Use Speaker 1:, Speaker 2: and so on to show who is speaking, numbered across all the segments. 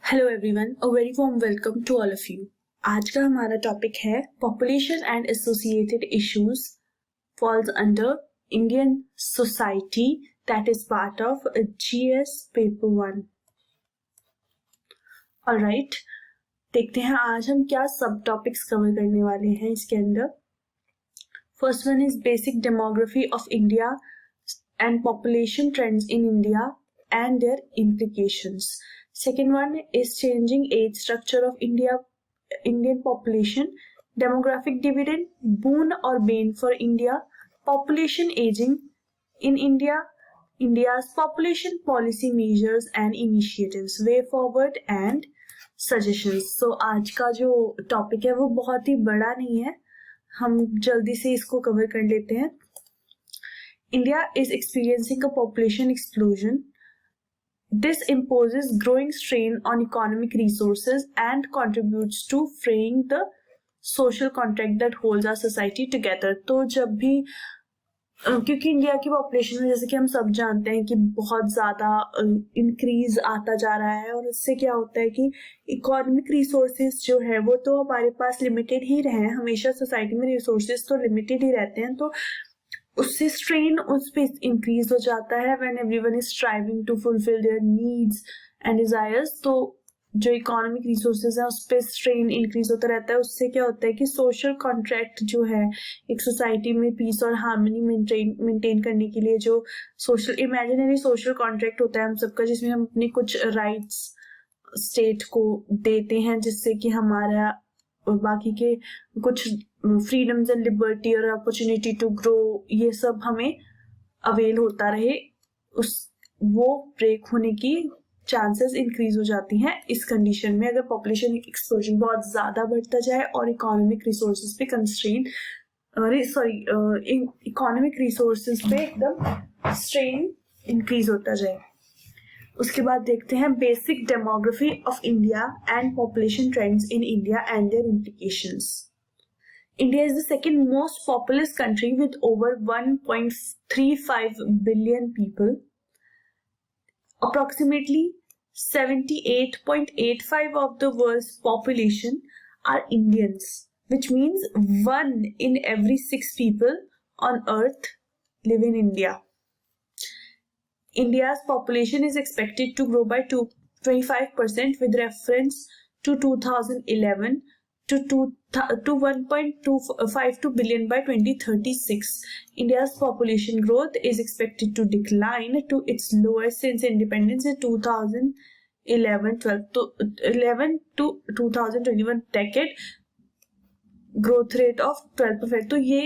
Speaker 1: Hello everyone, a very warm welcome to all of you. आज का हमारा topic है population and associated issues falls under Indian society that is part of GS paper 1। Alright, देखते हैं आज हम क्या सब टॉपिक्स कवर करने वाले हैं इसके अंदर। First one is basic demography of India and population trends in India and their implications. Second one is changing age structure of Indian population, demographic dividend, boon or bane for India, population aging in India, India's population policy measures and initiatives, way forward and suggestions. So आज का जो topic है वो बहुत ही बड़ा नहीं है, हम जल्दी से इसको कवर कर लेते हैं। India is experiencing a population explosion. This imposes growing strain on economic resources and contributes to fraying the social contract that holds our society together. तो जब भी क्योंकि इंडिया की पॉपुलेशन में जैसे कि हम सब जानते हैं कि बहुत ज़्यादा इंक्रीज आता जा रहा है, और इससे क्या होता है कि इकोनॉमिक रिसोर्सेज जो है वो तो हमारे पास लिमिटेड ही रहे हैं, हमेशा सोसाइटी में रिसोर्सेज तो लिमिटेड ही रहते हैं, तो उससे स्ट्रेन उस पे इंक्रीज हो जाता है when everyone is striving to fulfil their needs and desires. तो जो इकोनॉमिक रिसोर्सेज है उस पे स्ट्रेन इंक्रीज होता रहता है। उससे क्या होता है कि सोशल कॉन्ट्रैक्ट जो है एक सोसाइटी में पीस और हार्मनी मेंटेन करने के लिए जो सोशल इमेजिनरी सोशल कॉन्ट्रैक्ट होता है हम सबका, जिसमें हम अपनी कुछ राइट्स स्टेट को देते हैं जिससे कि हमारा बाकी के कुछ फ्रीडम्स एंड लिबर्टी और अपॉर्चुनिटी टू ग्रो ये सब हमें अवेल होता रहे, उस वो ब्रेक होने की चांसेस इंक्रीज हो जाती हैं इस कंडीशन में, अगर पॉपुलेशन एक्सप्लोजन बहुत ज्यादा बढ़ता जाए और इकोनॉमिक रिसोर्सेज पे कंस्ट्रेन इकोनॉमिक रिसोर्सेज पे एकदम स्ट्रेन इंक्रीज होता जाए। उसके बाद देखते हैं basic demography of India and population trends in India and their implications. India is the second most populous country with over 1.35 billion people. Approximately 78.85 of the world's population are Indians, which means 1 in every 6 people on earth live in India. India's population is expected to grow by 25% with reference to 2011 to 1.252 billion by 2036. India's population growth is expected to decline to its lowest since independence in 2011 to 2021 decade growth rate of 12%। तो ये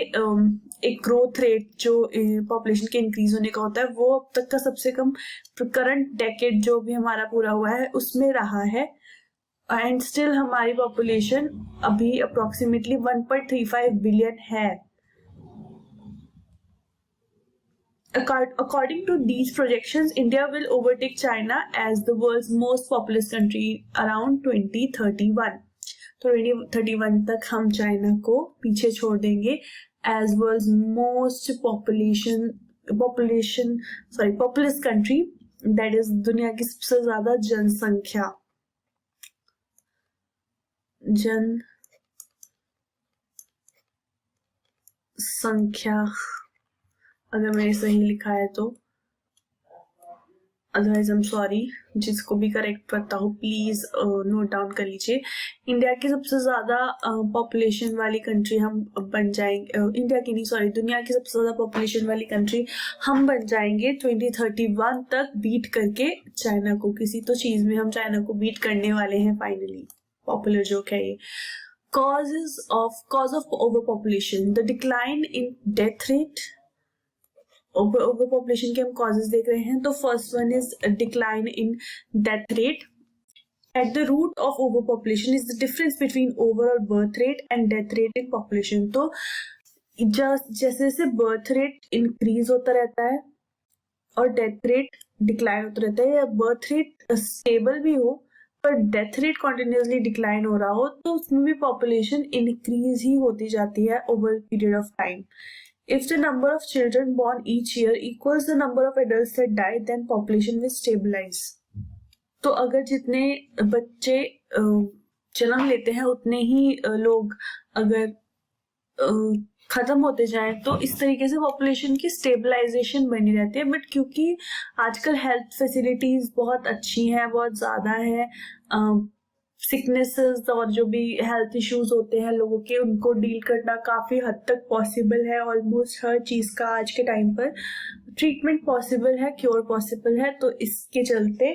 Speaker 1: एक growth rate जो population के increase होने का होता है वो अब तक का सबसे कम करंट डेकेड जो भी हमारा पूरा हुआ है उसमें रहा है, एंड स्टिल हमारी पॉपुलेशन अभी अप्रोक्सीमेटली 1.35 बिलियन है। According to these projections, India will overtake China as the world's most populous country around 2031. तो 2031 तक हम चाइना को पीछे छोड़ देंगे as world's most populous country, that is दुनिया की सबसे ज्यादा जनसंख्या अगर मैंने सही लिखा है तो, अदरवाइज आई एम सॉरी, जिसको भी करेक्ट पता हो प्लीज नोट डाउन कर लीजिए। इंडिया की सबसे ज्यादा पॉपुलेशन वाली कंट्री हम बन जाएंगे, इंडिया की नहीं सॉरी दुनिया की सबसे ज्यादा पॉपुलेशन वाली कंट्री हम बन जाएंगे 2031 तक, बीट करके चाइना को। किसी तो चीज में हम चाइना को बीट करने वाले हैं फाइनली। पॉपुलर जोक है ये। Cause of over population, the decline in death rate. Over population के हम कॉजेज देख रहे हैं, तो first one is decline in death rate. At the root of over population is the difference between overall birth rate and death rate in population. तो जैसे जैसे birth rate increase होता रहता है और डेथ रेट डिक्लाइन होता रहता है, या बर्थ रेट स्टेबल भी हो पर डेथ रेट कॉन्टिन्यूसली डिक्लाइन हो रहा हो, तो उसमें भी पॉपुलेशन इंक्रीज ही होती जाती है over period of time. If the number of children born each year equals the number of adults that die, then population will stabilize. तो अगर जितने बच्चे जन्म लेते हैं उतने ही लोग अगर खत्म होते जाएं तो इस तरीके से पॉपुलेशन की स्टेबलाइजेशन बनी रहती है। बट क्योंकि आजकल हेल्थ फैसिलिटीज बहुत अच्छी हैं, बहुत ज्यादा है, सिकनेसेस और जो भी हेल्थ इश्यूज होते हैं लोगों के, उनको डील करना काफी हद तक पॉसिबल है। ऑलमोस्ट हर चीज का आज के टाइम पर ट्रीटमेंट पॉसिबल है, क्योर पॉसिबल है। तो इसके चलते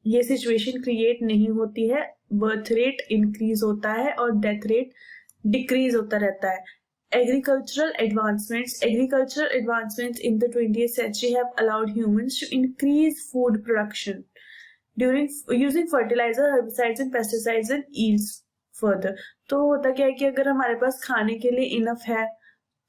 Speaker 1: ये सिचुएशन क्रिएट नहीं होती है, बर्थ रेट इंक्रीज होता है और डेथ रेट डिक्रीज होता रहता है। Agricultural advancements in the 20th century have allowed humans to increase food production during using fertilizer, herbicides and pesticides and yields further. तो होता क्या है कि अगर हमारे पास खाने के लिए इनफ है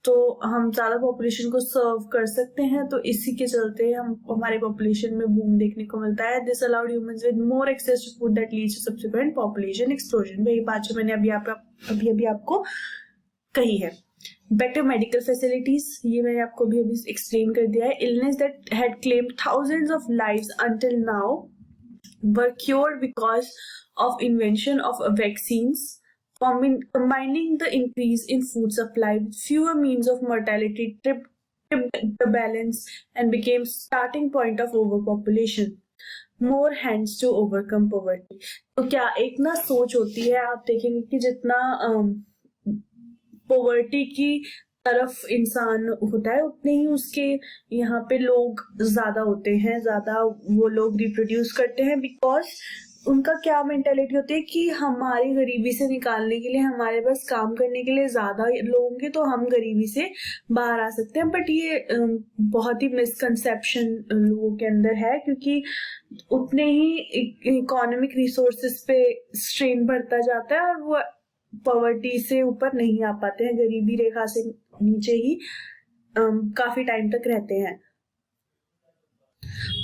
Speaker 1: तो हम ज्यादा पॉपुलेशन को सर्व कर सकते हैं, तो इसी के चलते हमारे पॉपुलेशन में बूम देखने को मिलता है। This allowed humans with more access to food that leads to subsequent population explosion. वही बात जो मैंने अभी आपको कही है। बेटर मेडिकल फैसिलिटीज, ये मैंने आपको अभी एक्सप्लेन कर दिया है। Illness that had claimed thousands of lives until now were cured because of invention of vaccines. Combining the increase in food supply with fewer means of mortality tipped the balance and became starting point of overpopulation. More hands to overcome poverty. तो क्या एक ना सोच होती है, आप देखेंगे कि जितना पॉवर्टी की तरफ इंसान होता है उतने ही उसके यहाँ पे लोग ज्यादा होते हैं, ज्यादा वो लोग रिप्रोड्यूस करते हैं। बिकॉज उनका क्या मेंटेलिटी होती है कि हमारी गरीबी से निकालने के लिए, हमारे पास काम करने के लिए ज्यादा लोग होंगे तो हम गरीबी से बाहर आ सकते हैं। बट ये बहुत ही मिसकंसेप्शन लोगों के अंदर है, क्योंकि उतने ही इकोनॉमिक रिसोर्सेस पे स्ट्रेन बढ़ता जाता है और वो पॉवर्टी से ऊपर नहीं आ पाते हैं, गरीबी रेखा से नीचे ही काफी टाइम तक रहते हैं।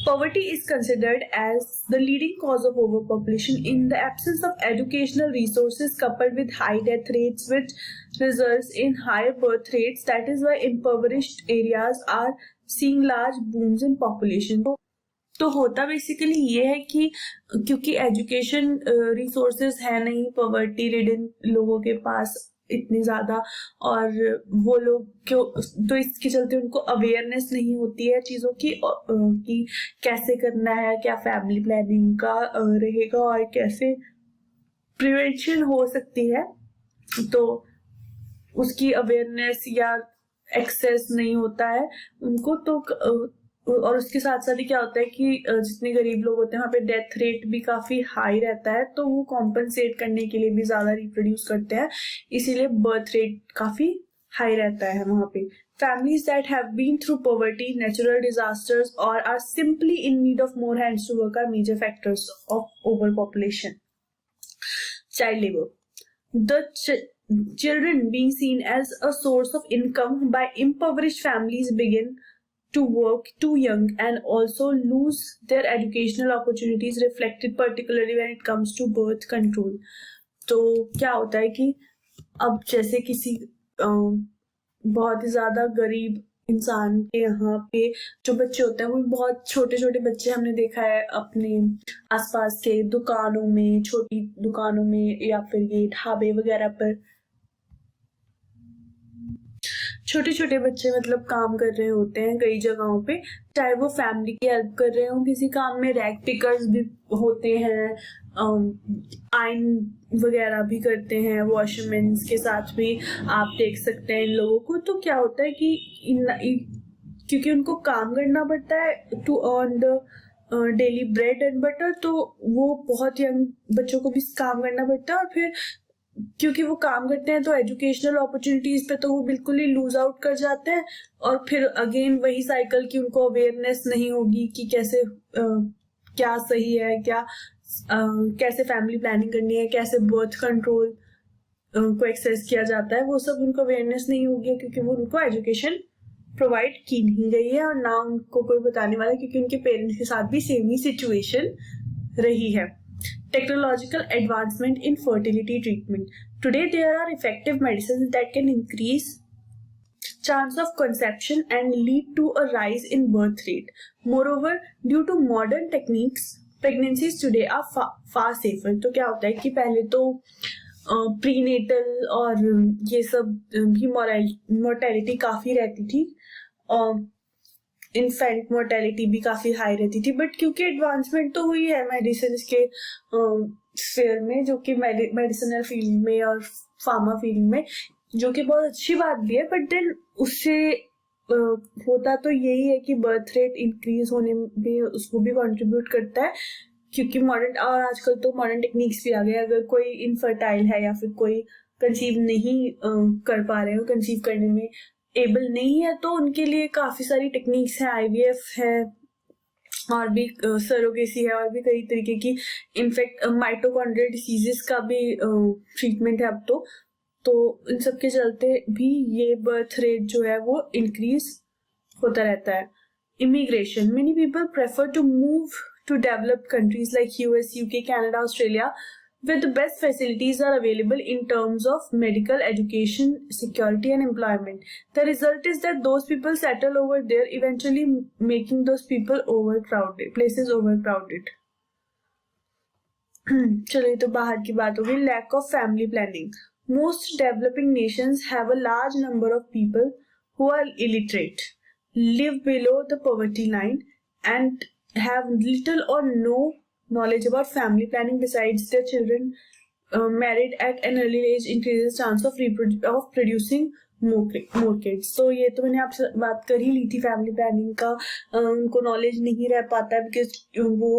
Speaker 1: Poverty is considered as the leading cause of overpopulation in the absence of educational resources coupled with high death rates, which results in higher birth rates. That is why impoverished areas are seeing large booms in population. तो होता basically ये है कि क्योंकि education resources है नहीं poverty ridden लोगों के पास इतनी ज्यादा, और वो लोग क्यों, तो इसके चलते उनको अवेयरनेस नहीं होती है चीजों की कि कैसे करना है, क्या फैमिली प्लानिंग का रहेगा और कैसे प्रिवेंशन हो सकती है। तो उसकी अवेयरनेस या एक्सेस नहीं होता है उनको। तो और उसके साथ साथ ही क्या होता है कि जितने गरीब लोग होते हैं वहाँ पे डेथ रेट भी काफी हाई रहता है, तो वो कॉम्पनसेट करने के लिए भी ज्यादा रिप्रोड्यूस करते हैं, इसीलिए बर्थ रेट काफी हाई रहता है वहाँ पे। Families that have been through poverty, natural disasters, or are simply in need of more hands to work are major factors of overpopulation. Child labor. The children being seen as a source of income by impoverished families begin to work too young and also lose their educational opportunities, reflected particularly when it comes to birth control. तो क्या होता है कि अब जैसे किसी बहुत ही ज्यादा गरीब इंसान के यहाँ पे जो बच्चे होते हैं वो बहुत छोटे छोटे बच्चे हमने देखा है अपने आसपास के दुकानों में, छोटी दुकानों में या फिर ये ढाबे वगैरह पर छोटे छोटे बच्चे मतलब काम कर रहे होते हैं कई जगहों पे, चाहे वो फैमिली की हेल्प कर रहे हो किसी काम में, रैक पिकर्स भी होते हैं, आयरन वगैरह भी करते हैं, वॉशमैन के साथ भी आप देख सकते हैं इन लोगों को। तो क्या होता है कि क्योंकि उनको काम करना पड़ता है to earn the daily bread and butter, तो वो बहुत यंग बच्चों को भी काम करना पड़ता है, और फिर क्योंकि वो काम करते हैं तो एजुकेशनल अपॉर्चुनिटीज पे तो वो बिल्कुल ही लूज आउट कर जाते हैं, और फिर अगेन वही साइकिल कि उनको अवेयरनेस नहीं होगी कि कैसे क्या सही है, क्या कैसे फैमिली प्लानिंग करनी है, कैसे बर्थ कंट्रोल को एक्सेस किया जाता है, वो सब उनको अवेयरनेस नहीं होगी क्योंकि वो उनको एजुकेशन प्रोवाइड की नहीं गई है और ना उनको कोई बताने वाला, क्योंकि उनके पेरेंट्स के साथ भी सेम ही सिचुएशन रही है। Technological advancement in fertility treatment. Today there are effective medicines that can increase chance of conception and lead to a rise in birth rate. Moreover, due to modern techniques, pregnancies today are far safer. तो क्या होता है कि पहले तो prenatal और ये सब भी मोर्टेलिटी काफी रहती थी, इन्फेंट मोर्टेलिटी भी काफी हाई रहती थी, बट क्योंकि एडवांसमेंट तो हुई है मेडिसिन के स्फीयर में, जो कि मेडिसिनल फील्ड में और फार्मा फील्ड में, जो कि बहुत अच्छी बात भी है, बट देन उससे होता तो यही है कि बर्थ रेट इंक्रीज होने में उसको भी कंट्रीब्यूट करता है, क्योंकि मॉडर्न और आजकल तो मॉडर्न टेक्निक्स भी आ गए। अगर कोई इनफर्टाइल है या फिर कोई कंसीव नहीं कर पा रहे हो, कंसीव करने में एबल नहीं है, तो उनके लिए काफी सारी टेक्निक्स है, IVF है और भी सरोगेसी है और भी कई तरीके की, इनफैक्ट माइटोकॉन्ड्रियल डिसीजेस का भी ट्रीटमेंट है अब तो इन सब के चलते भी ये बर्थ रेट जो है वो इंक्रीज होता रहता है। Immigration, many people prefer to move to developed countries like US, UK, Canada, Australia, where the best facilities are available in terms of medical, education, security and employment. The result is that those people settle over there, eventually making those people places overcrowded. चलो ये तो बाहर की बात हो गई। Lack of family planning. Most developing nations have a large number of people who are illiterate, live below the poverty line and have little or no knowledge about family planning. Besides, their children married at an early age increases chance of producing more kids. तो ये तो मैंने आपसे बात कर ही ली थी family planning का। उनको नॉलेज नहीं रह पाता है बिकॉज वो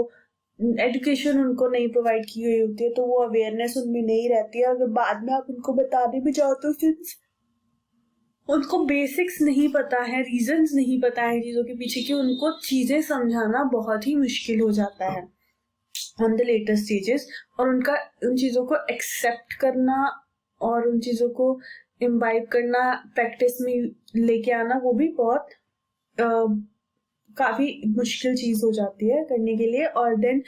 Speaker 1: एजुकेशन उनको नहीं प्रोवाइड की गई होती है, तो वो अवेयरनेस उनमें नहीं रहती है। अगर बाद में आप उनको बताने भी जाओ तो सिंस उनको बेसिक्स नहीं पता है, रीजंस नहीं पता है चीजों के पीछे की, उनको चीजें समझाना बहुत ही मुश्किल हो जाता है ऑन द लेटर स्टेजेस, और उनका उन चीजों को एक्सेप्ट करना और उन चीजों को इम्बाइब करना, प्रैक्टिस में लेके आना, वो भी बहुत काफी मुश्किल चीज हो जाती है करने के लिए। और then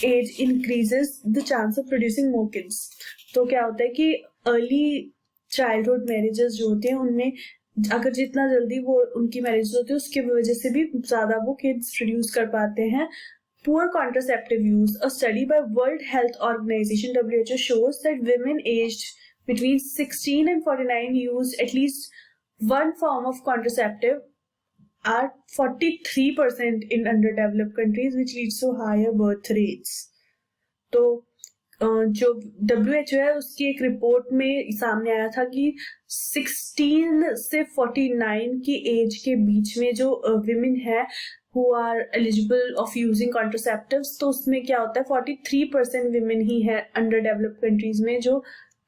Speaker 1: age increases the chance of producing more kids. तो क्या होता है कि अर्ली चाइल्डहुड मैरिजेस जो होती हैं उनमें अगर जितना जल्दी वो उनकी मैरिज होती है उसकी वजह से भी ज्यादा वो किड्स प्रोड्यूस कर पाते हैं। Poor contraceptive use, a study by World Health Organization WHO shows that women aged between 16 and 49 use at least one form of contraceptive are 43% in underdeveloped countries, which leads to higher birth rates. तो जो WHO है उसकी एक report में सामने आया था कि 16 से 49 की एज के बीच में जो विमेन है who are eligible of using contraceptives, तो उसमें क्या होता है 43% विमेन ही है अंडर डेवलप्ड कंट्रीज में जो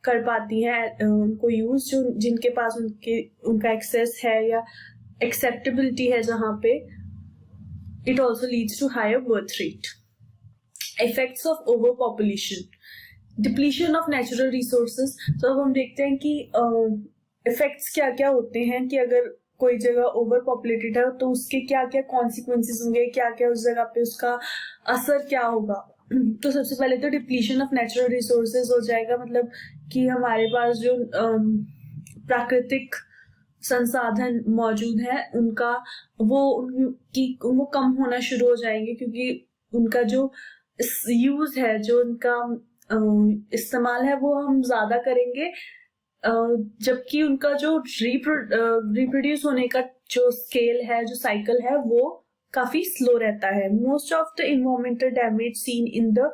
Speaker 1: कर पाती हैं उनको यूज, जो जिनके पास उनका एक्सेस है या एक्सेप्टेबिलिटी है जहां पे। It also leads to higher birth rate. Effects of over population, depletion of natural resources. तो अब हम देखते हैं कि इफेक्ट्स क्या क्या होते हैं कि अगर कोई जगह ओवर पॉपुलेटेड है तो उसके क्या क्या कॉन्सिक्वेंसेस होंगे, क्या क्या उस जगह पे उसका असर क्या होगा। तो सबसे पहले तो डिप्लीशन ऑफ नेचुरल रिसोर्सेज हो जाएगा, मतलब कि हमारे पास जो प्राकृतिक संसाधन मौजूद है उनका वो कम होना शुरू हो जाएंगे, क्योंकि उनका जो यूज है, जो उनका इस्तेमाल है वो हम ज्यादा करेंगे, जबकि उनका जो रिप्रोड्यूस होने का जो स्केल है, जो साइकिल है, वो काफी स्लो रहता है। Most of the environmental damage seen in the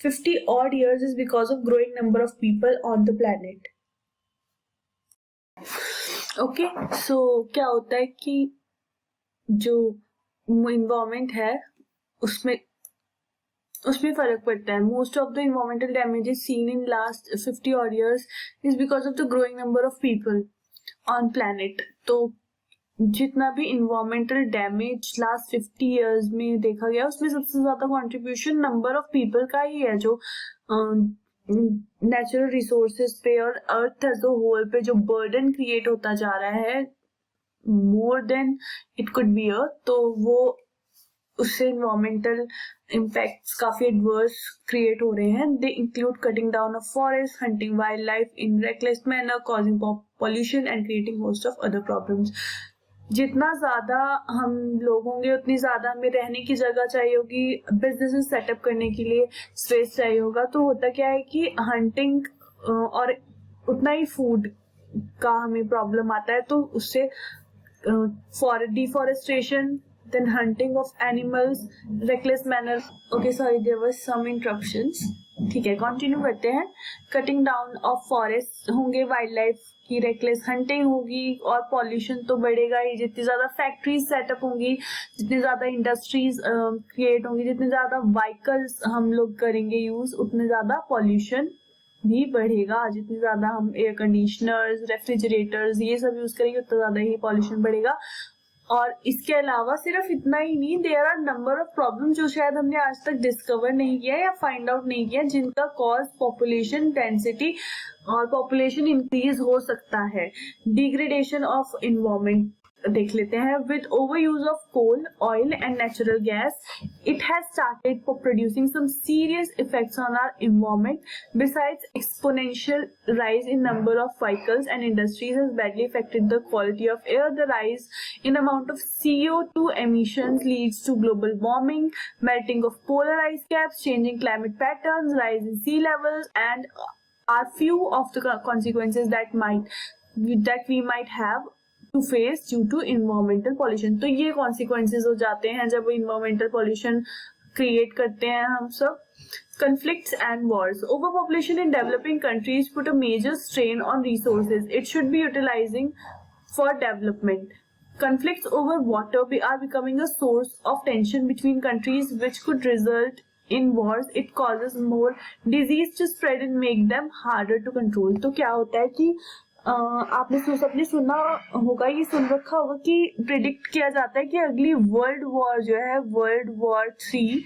Speaker 1: 50 odd years is because of growing number of people on the planet. Okay, so क्या होता है कि जो इन्वायरमेंट है उसमें फर्क पड़ता है। Most of the environmental damages seen in last 50 odd years is because of the growing number of people on planet. तो जितना भी इन्वायरमेंटल डैमेज लास्ट 50 years में देखा गया उसमें सबसे ज्यादा कंट्रीब्यूशन नंबर ऑफ पीपल का ही है, जो नेचुरल रिसोर्सेज पे और अर्थ एज अ होल पे जो बर्डन क्रिएट होता जा रहा है more than it could be earth, तो वो उससे इन्वायरमेंटल इम्पैक्ट्स काफी एडवर्स क्रिएट हो रहे हैं। They include cutting down of forest, hunting wild life in reckless manner, causing pollution and creating host of other problems. जितना ज्यादा हम लोग होंगे उतनी ज्यादा हमें रहने की जगह चाहिए होगी, बिजनेस सेटअप करने के लिए स्पेस चाहिए होगा। तो होता क्या है कि हंटिंग और उतना ही फूड का हमें प्रॉब्लम आता है, तो उससे for deforestation, then hunting of animals, reckless manner. Okay, sorry, there was some interruptions. ठीक है, कंटिन्यू करते हैं। कटिंग डाउन ऑफ फॉरेस्ट होंगे, वाइल्ड लाइफ की रेकलेस हंटिंग होगी, और पॉल्यूशन तो बढ़ेगा ही। जितनी ज्यादा फैक्ट्रीज सेटअप होंगी, जितनी ज्यादा इंडस्ट्रीज क्रिएट होंगी, जितने ज्यादा व्हीकल्स हम लोग करेंगे यूज, उतने ज्यादा पॉल्यूशन भी बढ़ेगा। जितनी ज्यादा हम एयर कंडीशनर्स, रेफ्रिजरेटर्स ये सब यूज करेंगे, उतना ज्यादा ही पॉल्यूशन बढ़ेगा। और इसके अलावा सिर्फ इतना ही नहीं, there are number of problem जो शायद हमने आज तक डिस्कवर नहीं किया या फाइंड आउट नहीं किया, जिनका कॉज पॉपुलेशन डेंसिटी और पॉपुलेशन इंक्रीज हो सकता है। डिग्रेडेशन ऑफ इन्वायरमेंट देख लेते हैं। With over use of coal, oil and natural gas, it has started for producing some serious effects on our environment. Besides, exponential rise in number of vehicles and industries has badly affected the quality of air. The rise in amount of CO2 emissions leads to global warming, melting of polar ice caps, changing climate patterns, rise in sea levels, and are few of the consequences that we might have to face due to environmental pollution. तो ये consequences हो जाते हैं जब environmental pollution create करते हैं हम सब। Conflicts and wars. Overpopulation in developing countries put a major strain on resources it should be utilizing for development. Conflicts over water are becoming a source of tension between countries, which could result in wars. It causes more disease to spread and make them harder to control. तो क्या होता है कि आपने सबने सुना होगा, ये सुन रखा होगा कि प्रिडिक्ट किया जाता है कि अगली वर्ल्ड वॉर जो है, वर्ल्ड वॉर 3,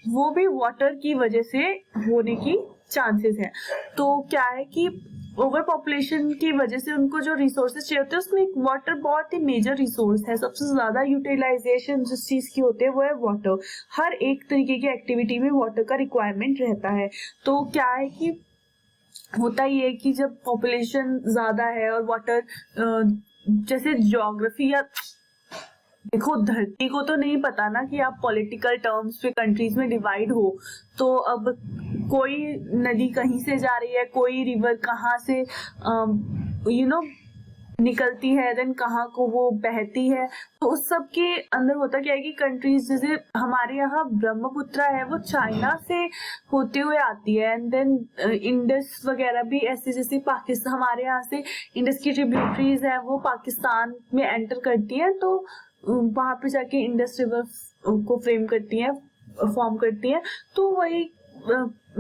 Speaker 1: वो भी वाटर की वजह से होने की चांसेस है। तो क्या है कि ओवर पॉपुलेशन की वजह से उनको जो रिसोर्सेज चाहिए होते हैं, उसमें वाटर बहुत ही मेजर रिसोर्स है। सबसे ज्यादा यूटिलाइजेशन जिस चीज की होती है वो है वाटर। हर एक तरीके की एक्टिविटी में वाटर का रिक्वायरमेंट रहता है। तो क्या है कि होता ही है कि जब पॉपुलेशन ज्यादा है और वाटर, जैसे ज्योग्राफी, या देखो धरती को तो नहीं पता ना कि आप पॉलिटिकल टर्म्स पे कंट्रीज में डिवाइड हो, तो अब कोई नदी कहीं से जा रही है, कोई रिवर कहाँ से निकलती है, देन कहाँ को वो बहती है, तो उस सब के अंदर होता क्या है कि कंट्रीज, जैसे हमारे यहाँ ब्रह्मपुत्र है वो चाइना से होते हुए आती है, एंड देन इंडस वगैरह भी ऐसे, जैसे पाकिस्तान, हमारे यहाँ से इंडस की ट्रिब्यूटरीज है वो पाकिस्तान में एंटर करती है, तो वहां पे जाके इंडस रिवर को फॉर्म करती है। तो वही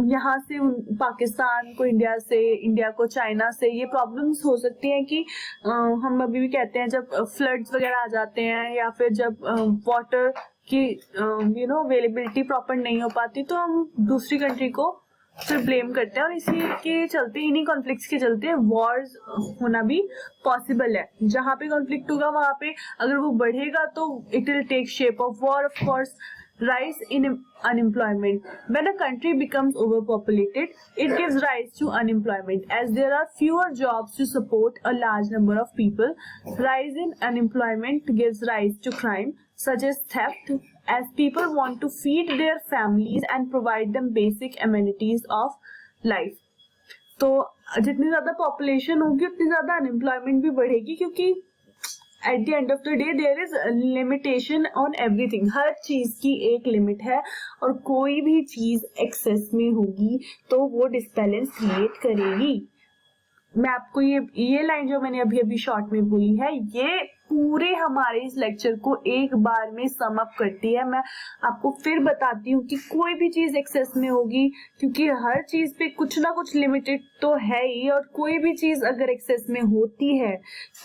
Speaker 1: यहाँ से पाकिस्तान को इंडिया से, इंडिया को चाइना से, ये प्रॉब्लम्स हो सकती हैं कि हम अभी भी कहते हैं जब फ्लड्स वगैरह आ जाते हैं, या फिर जब वाटर की अवेलेबिलिटी प्रॉपर नहीं हो पाती, तो हम दूसरी कंट्री को फिर ब्लेम करते हैं, और इसी के चलते, इन्हीं कॉन्फ्लिक्ट्स के चलते वॉर्स होना भी पॉसिबल है। जहाँ पे कॉन्फ्लिक्ट होगा वहां पे अगर वो बढ़ेगा तो it will take shape of war. Of course, rise in unemployment. When a country becomes overpopulated, it gives rise to unemployment, as there are fewer jobs to support a large number of people. Rise in unemployment gives rise to crime, such as theft, as people want to feed their families and provide them basic amenities of life. तो जितनी ज्यादा population होगी उतनी ज्यादा unemployment भी बढ़ेगी, क्योंकि at the end of the day there is limitation on everything. हर चीज की एक लिमिट है, और कोई भी चीज एक्सेस में होगी तो वो डिसबैलेंस क्रिएट करेगी। मैं आपको ये लाइन जो मैंने अभी अभी शॉर्ट में बोली है, ये पूरे हमारे इस लेक्चर को एक बार में सम अप करती है। मैं आपको फिर बताती हूँ कि कोई भी चीज एक्सेस में होगी, क्योंकि हर चीज पे कुछ ना कुछ लिमिटेड तो है ही, और कोई भी चीज अगर एक्सेस में होती है,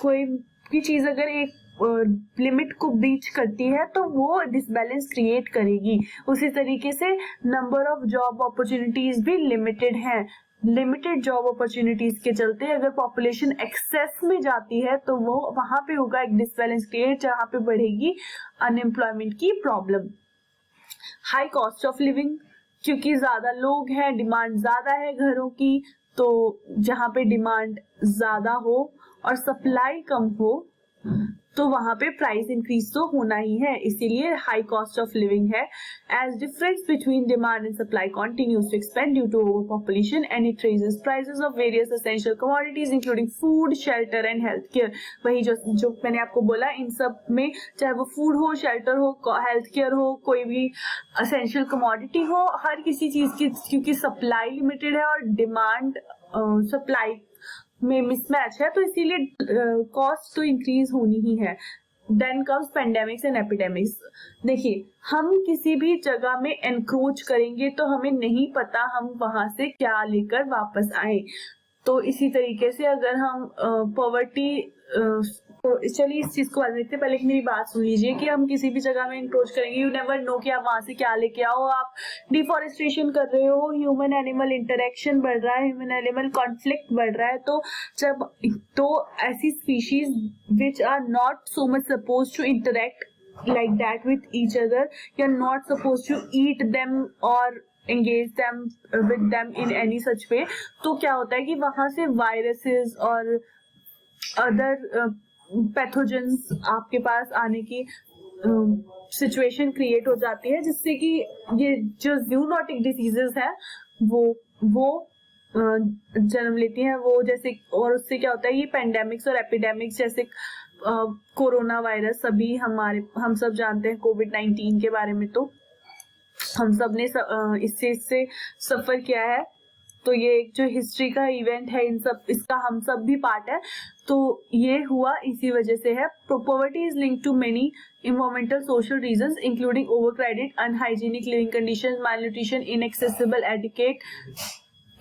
Speaker 1: कोई भी चीज अगर एक लिमिट को ब्रीच करती है, तो वो डिसबैलेंस क्रिएट करेगी। उसी तरीके से नंबर ऑफ जॉब अपॉर्चुनिटीज भी लिमिटेड हैं। लिमिटेड जॉब अपॉर्चुनिटीज के चलते अगर पॉपुलेशन एक्सेस में जाती है, तो वो वहां पे होगा एक डिसबैलेंस क्रिएट, जहां पे बढ़ेगी अनएम्प्लॉयमेंट की problem. High cost of living, क्योंकि ज्यादा लोग हैं, डिमांड ज्यादा है घरों की, तो जहां पे डिमांड ज्यादा हो और सप्लाई कम हो, तो वहां पे प्राइस इंक्रीज तो होना ही है, इसीलिए हाई कॉस्ट ऑफ लिविंग है. As difference between demand and supply continues to expand due to over population and it raises prices of various essential commodities including food, shelter and health care. वही जो मैंने आपको बोला, इन सब में चाहे वो फूड हो, शेल्टर हो, हेल्थ केयर हो, कोई भी एसेंशियल कमोडिटी हो, हर किसी चीज की, क्योंकि सप्लाई लिमिटेड है और डिमांड सप्लाई में मिसमैच है, तो इसीलिए कॉस्ट तो इंक्रीज होनी ही है. Then comes pandemics and epidemics. देखिए, हम किसी भी जगह में एनक्रोच करेंगे तो हमें नहीं पता हम वहां से क्या लेकर वापस आए. तो इसी तरीके से अगर हम पॉवर्टी, चलिए इस चीज को बात देखते हैं. पहले मेरी बात सुन लीजिए कि हम किसी भी जगह में इंक्रोच करेंगे, यू नेवर नो कि आप वहां से क्या लेके आओ. आप डिफॉरेस्टेशन कर रहे हो, ह्यूमन एनिमल इंटरेक्शन बढ़ रहा है, ह्यूमन एनिमल कॉन्फ्लिक्ट बढ़ रहा है, तो ऐसी species which are not so much suppose to interact like that with each other, you're not supposed to eat them or engage them with them in any such way. तो क्या होता है कि वहां से वायरसेस और अदर पैथोजेंस आपके पास आने की सिचुएशन क्रिएट हो जाती है, जिससे कि ये जो जूनोटिक डिसीजेस है वो जन्म लेती हैं. वो जैसे, और उससे क्या होता है, ये पेंडेमिक्स और एपिडेमिक्स जैसे कोरोना वायरस, सभी हम सब जानते हैं कोविड-19 के बारे में, तो हम सब ने इस चीज से सफर किया है. तो ये एक जो हिस्ट्री का इवेंट है, इसका हम सब भी पार्ट है. तो ये हुआ इसी वजह से है. Poverty is linked to many environmental social reasons including overcrowded, unhygienic living conditions, malnutrition,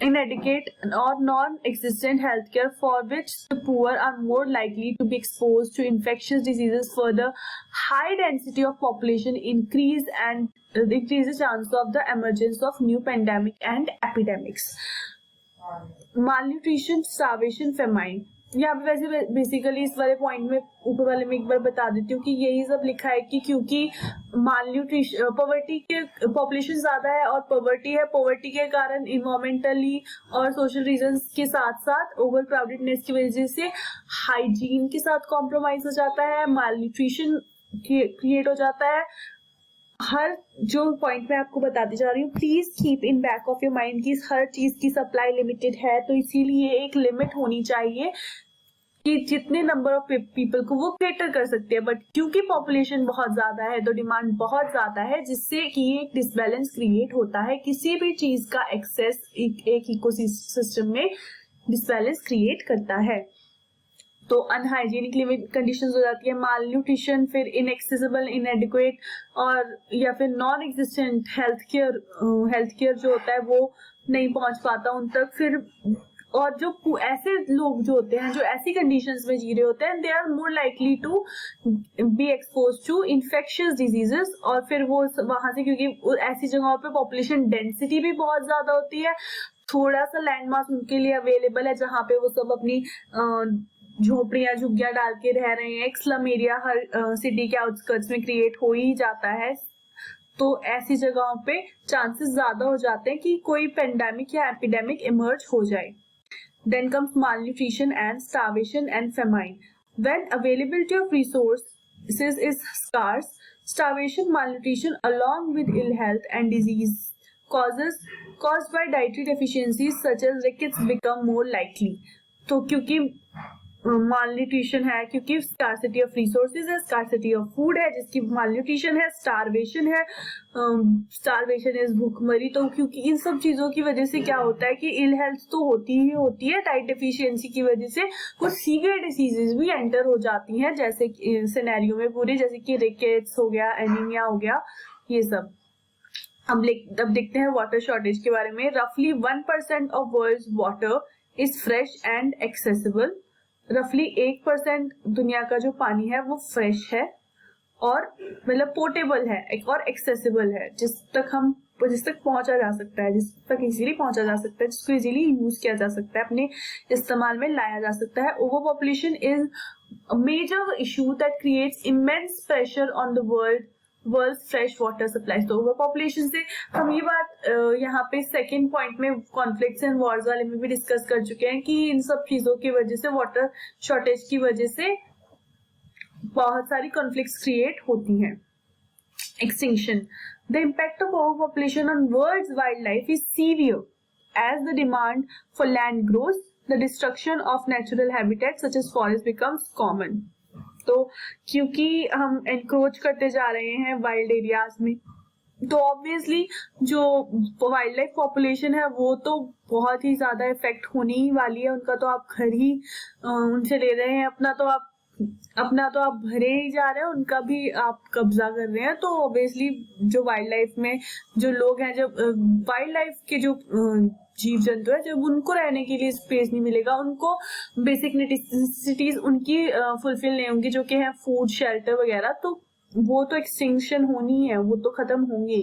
Speaker 1: inadequate or non-existent healthcare, for which the poor are more likely to be exposed to infectious diseases. Further, high density of population increase the chance of the emergence of new pandemic and epidemics. Malnutrition, starvation, famine. यहाँ पे वैसे basically इस वाले point में ऊपर वाले में एक बार बता देती हूँ कि यही सब लिखा है कि क्योंकि मालन्यूट्रिशन, पॉवर्टी के पॉपुलेशन ज्यादा है और पॉवर्टी के कारण इन्वायरमेंटली और सोशल रीजंस के साथ साथ ओवर क्राउडेडनेस की वजह से हाइजीन के साथ कॉम्प्रोमाइज हो जाता है, मालन्यूट्रिशन क्रिएट हो जाता है. हर जो पॉइंट मैं आपको बताती जा रही हूँ, please keep in back of your mind कि हर चीज की सप्लाई लिमिटेड है, तो इसीलिए एक लिमिट होनी चाहिए कि जितने नंबर ऑफ पीपल को वो कैटर कर सकते हैं. बट क्योंकि पॉपुलेशन बहुत ज्यादा है तो डिमांड बहुत ज्यादा है, जिससे कि एक डिसबैलेंस क्रिएट होता है. किसी भी चीज का एक्सेस एक इकोसिस्टम में डिसबैलेंस क्रिएट करता है. तो अनहाइजीनिक लिविंग कंडीशंस हो जाती है, मालन्यूट्रिशन, फिर इनएक्सेसिबल, इनएडिक्वेट और या फिर नॉन एग्जिस्टेंट हेल्थ केयर जो होता है वो नहीं पहुंच पाता उन तक. फिर और जो ऐसे लोग जो होते हैं जो ऐसी कंडीशंस में जी रहे होते हैं, they are more likely to be expose to infectious diseases. और फिर वो वहां से, क्योंकि ऐसी जगहों पे पॉपुलेशन डेंसिटी भी बहुत ज्यादा होती है, थोड़ा सा लैंडमार्क उनके लिए अवेलेबल है जहाँ पे वो सब अपनी झोपड़ियां झुग्गियां डाल के रह रहे हैं. एक स्लम एरिया हर सिटी के आउटस्कर्ट्स में क्रिएट हो ही जाता है. तो ऐसी जगहों पे चांसेस ज्यादा हो जाते हैं कि कोई पेंडेमिक या एपिडेमिक इमर्ज हो जाए. Then comes malnutrition and starvation and famine. When availability of resources is scarce, starvation, malnutrition, along with ill health and disease caused by dietary deficiencies such as rickets become more likely. तो क्योंकि malnutrition है, क्योंकि scarcity of resources है, scarcity of food है, जिसकी malnutrition है, starvation है, starvation is भूखमरी. तो क्योंकि इन सब चीजों की वजह से क्या होता है कि इल हेल्थ तो होती ही होती है, डाइट डेफिशिएंसी की वजह से कुछ सीवियर डिसीजेस भी एंटर हो जाती हैं, जैसे सिनेरियो में पूरे, जैसे कि रिकेट्स हो गया, एनीमिया हो गया, ये सब. अब देखते हैं वाटर शॉर्टेज के बारे में. रफली 1% of world's water is fresh and accessible. रफली 1% दुनिया का जो पानी है वो फ्रेश है और मतलब पोर्टेबल है और एक्सेसिबल है, जिस तक पहुंचा जा सकता है, जिस तक इजीली पहुंचा जा सकता है, जिसको इजीली यूज किया जा सकता है, अपने इस्तेमाल में लाया जा सकता है. Over population is a major issue that creates immense pressure on the world fresh water supply. तो ओवर पॉपुलेशन से हम ये बात यहाँ पे सेकेंड पॉइंट में कॉन्फ्लिक्ट्स एंड वॉर्स वाले में भी डिस्कस कर चुके हैं कि इन सब चीजों की वजह से, वाटर शॉर्टेज की वजह से बहुत सारी कॉन्फ्लिक्ट्स क्रिएट होती हैं. Extinction. The impact of overpopulation on world's wildlife is severe as the demand for land grows. The destruction of natural habitats such as forests becomes common. तो क्योंकि हम एनक्रोच करते जा रहे हैं वाइल्ड एरियाज में, तो ऑब्वियसली जो वाइल्ड लाइफ पॉपुलेशन है वो तो बहुत ही ज्यादा इफेक्ट होने ही वाली है. उनका तो आप घर ही उनसे ले रहे हैं, अपना तो आप भरे ही जा रहे हैं, उनका भी आप कब्जा कर रहे हैं. तो ऑब्वियसली जो वाइल्ड लाइफ में जो लोग हैं, जब वाइल्ड लाइफ के जो जीव जंतु है, जब उनको रहने के लिए स्पेस नहीं मिलेगा, उनको बेसिक नेसेसिटीज उनकी फुलफिल नहीं होंगी, जो कि है फूड, शेल्टर वगैरह, तो वो तो एक्सटिंक्शन होनी है, वो तो खत्म होंगे.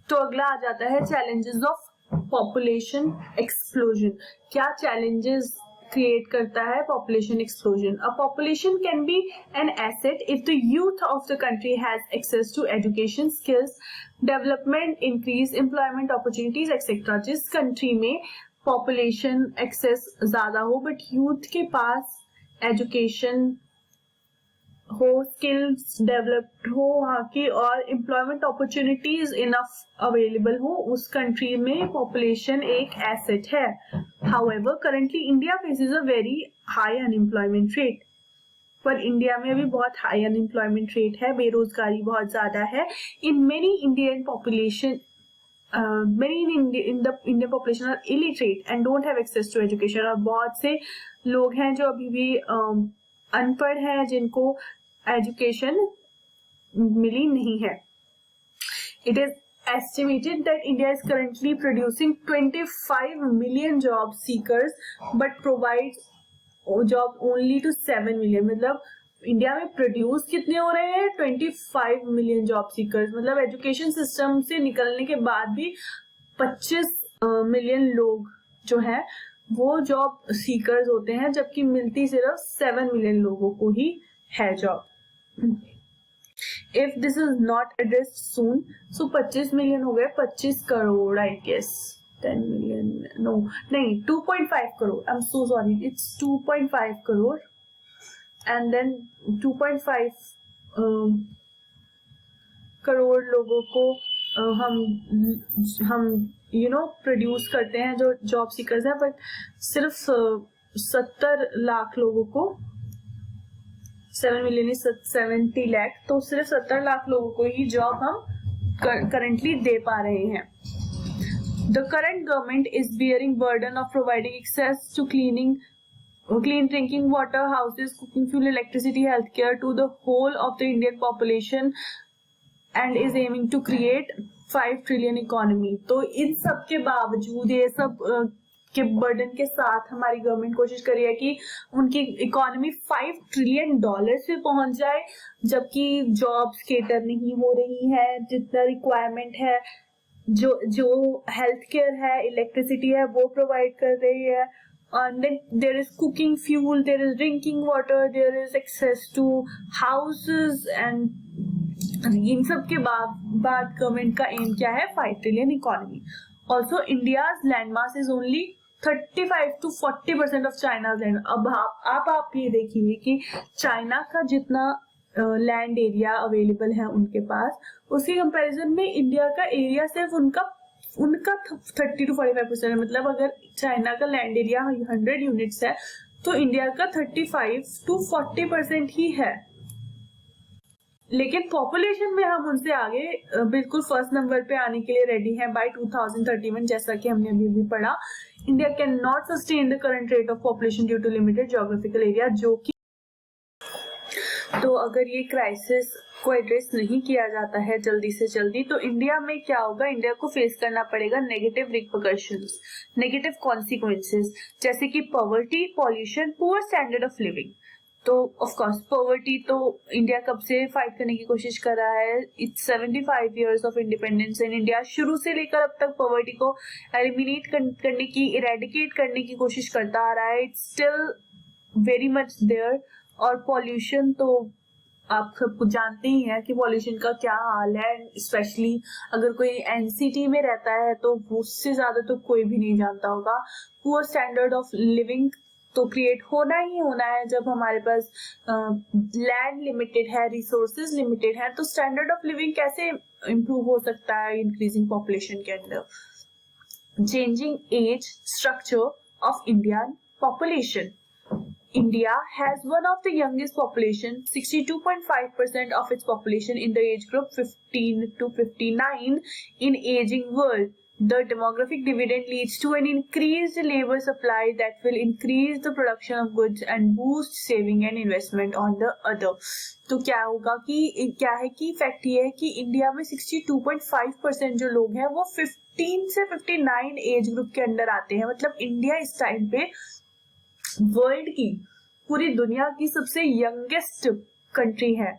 Speaker 1: तो अगला आ जाता है चैलेंजेस ऑफ पॉपुलेशन एक्सप्लोजन. क्या चैलेंजेस क्रिएट करता है population explosion? A population can be an asset if the youth of the country has access to education, skills, development, increase employment opportunities etcetera. जिस कंट्री में population excess ज्यादा हो but youth के पास education हो, skills developed हो वहाँ की, और एम्प्लॉयमेंट अपॉर्चुनिटीज इनफ अवेलेबल हो, उस कंट्री में पॉपुलेशन एक एसेट है. However currently India faces a very high unemployment rate. पर इंडिया में भी बहुत हाई अनएम्प्लॉयमेंट रेट है, बेरोजगारी बहुत ज्यादा है. In many Indian population many in the Indian population are illiterate and don't have access to education. और बहुत से लोग हैं जो अभी भी अनपढ़ हैं, जिनको एजुकेशन मिली नहीं है. It is estimated that India is currently producing 25 million job seekers but provides job only to 7 million. मतलब इंडिया में प्रोड्यूस कितने हो रहे हैं? 25 मिलियन जॉब सीकर्स. मतलब एजुकेशन सिस्टम से निकलने के बाद भी 25 मिलियन लोग जो है वो जॉब सीकर्स होते हैं, जबकि मिलती सिर्फ 7 मिलियन लोगों को ही है job. If this is not addressed soon, so 25 million हो गए 25 crore I guess. 10 million no नहीं 2.5 crore. I am so sorry, it's 2.5 crore. And then 2.5 crore लोगों को हम प्रोड्यूस करते हैं जो जॉब सीकर्स हैं, बट सिर्फ 70 लाख लोगों को, 7 मिलियन 70 लाख, तो सिर्फ 70 लाख लोगों को ही जॉब हम करंटली दे पा रहे हैं. The current government is bearing burden of providing access to clean drinking water, houses, cooking fuel, electricity, healthcare to the whole of the Indian population and is aiming to create 5 trillion economy. तो इन सब के बावजूद, ये सब के burden के साथ हमारी गवर्नमेंट कोशिश कर रही है कि उनकी इकोनॉमी $5 ट्रिलियन पे पहुंच जाए, जबकि जॉब्स केटर नहीं हो रही है जितना रिक्वायरमेंट है. जो हेल्थ केयर है, इलेक्ट्रिसिटी है, वो प्रोवाइड कर रही है. And then there is cooking fuel, there is drinking water, there is access to houses, and इन सब के बाद गवर्नमेंट का एम क्या है? 5 trillion economy. Also India's land mass is only 35 to 40% of China's land. अब आप ये देखिए कि चाइना का जितना लैंड एरिया अवेलेबल है उनके पास, उसके कंपैरिजन में इंडिया का एरिया सिर्फ उनका 30 to 45% है. मतलब अगर चाइना का लैंड एरिया 100 यूनिट्स है तो इंडिया का 35 to 40% ही है. लेकिन पॉपुलेशन में हम उनसे आगे बिल्कुल फर्स्ट नंबर पे आने के लिए रेडी हैं बाय 2031, जैसा कि हमने अभी पढ़ा. India can not sustain the current rate of population due to limited geographical area. जो कि तो अगर ये क्राइसिस को एड्रेस नहीं किया जाता है जल्दी से जल्दी, तो इंडिया में क्या होगा? इंडिया को फेस करना पड़ेगा नेगेटिव रिपरकशंस, नेगेटिव कॉन्सिक्वेंसेस, जैसे कि poverty, pollution, poor standard of living. तो ऑफ कोर्स पॉवर्टी तो इंडिया कब से फाइट करने की कोशिश कर रहा है? It's 75 years of independence in India. शुरू से लेकर अब तक पॉवर्टी को एलिमिनेट करने की, इरेडिकेट करने की कोशिश करता आ रहा है. It's still very much there. और पॉल्यूशन तो आप सब कुछ जानते ही हैं कि पॉल्यूशन का क्या हाल है. स्पेशली अगर कोई एनसीटी में रहता है तो उससे ज्यादा तो कोई भी नहीं जानता होगा. पुअर स्टैंडर्ड ऑफ लिविंग तो क्रिएट होना ही होना है जब हमारे पास लैंड लिमिटेड है, रिसोर्सेज लिमिटेड है, तो स्टैंडर्ड ऑफ लिविंग कैसे इम्प्रूव हो सकता है इंक्रीजिंग पॉपुलेशन के अंदर? Changing age structure of Indian population. India has one of the youngest population, 62.5% of its population in the age group 15 to 59 in aging world. The demographic dividend leads to an increased labor supply that will increase the production of goods and boost saving and investment on the other. तो क्या होगा कि क्या है कि fact ये है कि इंडिया में 62.5% जो लोग हैं वो 15 से 59 एज ग्रुप के अंदर आते हैं. मतलब इंडिया इस टाइम पे वर्ल्ड की, पूरी दुनिया की सबसे यंगेस्ट कंट्री है.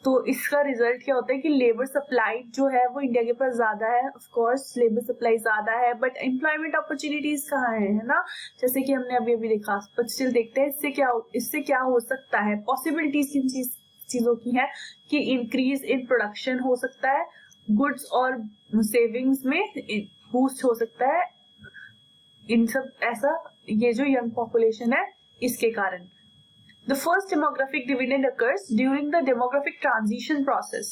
Speaker 1: तो इसका रिजल्ट क्या होता है कि लेबर सप्लाई जो है वो इंडिया के पास ज्यादा है. ऑफ कोर्स लेबर सप्लाई ज्यादा है बट एम्प्लॉयमेंट अपॉर्चुनिटीज कहाँ है ना, जैसे कि हमने अभी अभी देखा. बट स्टिल देखते हैं इससे क्या हो सकता है. पॉसिबिलिटीज किन चीजों की है कि इंक्रीज इन प्रोडक्शन हो सकता है, गुड्स और सेविंग्स में बूस्ट हो सकता है, इन सब ऐसा ये जो यंग पॉपुलेशन है इसके कारण. The first demographic dividend occurs during the demographic transition process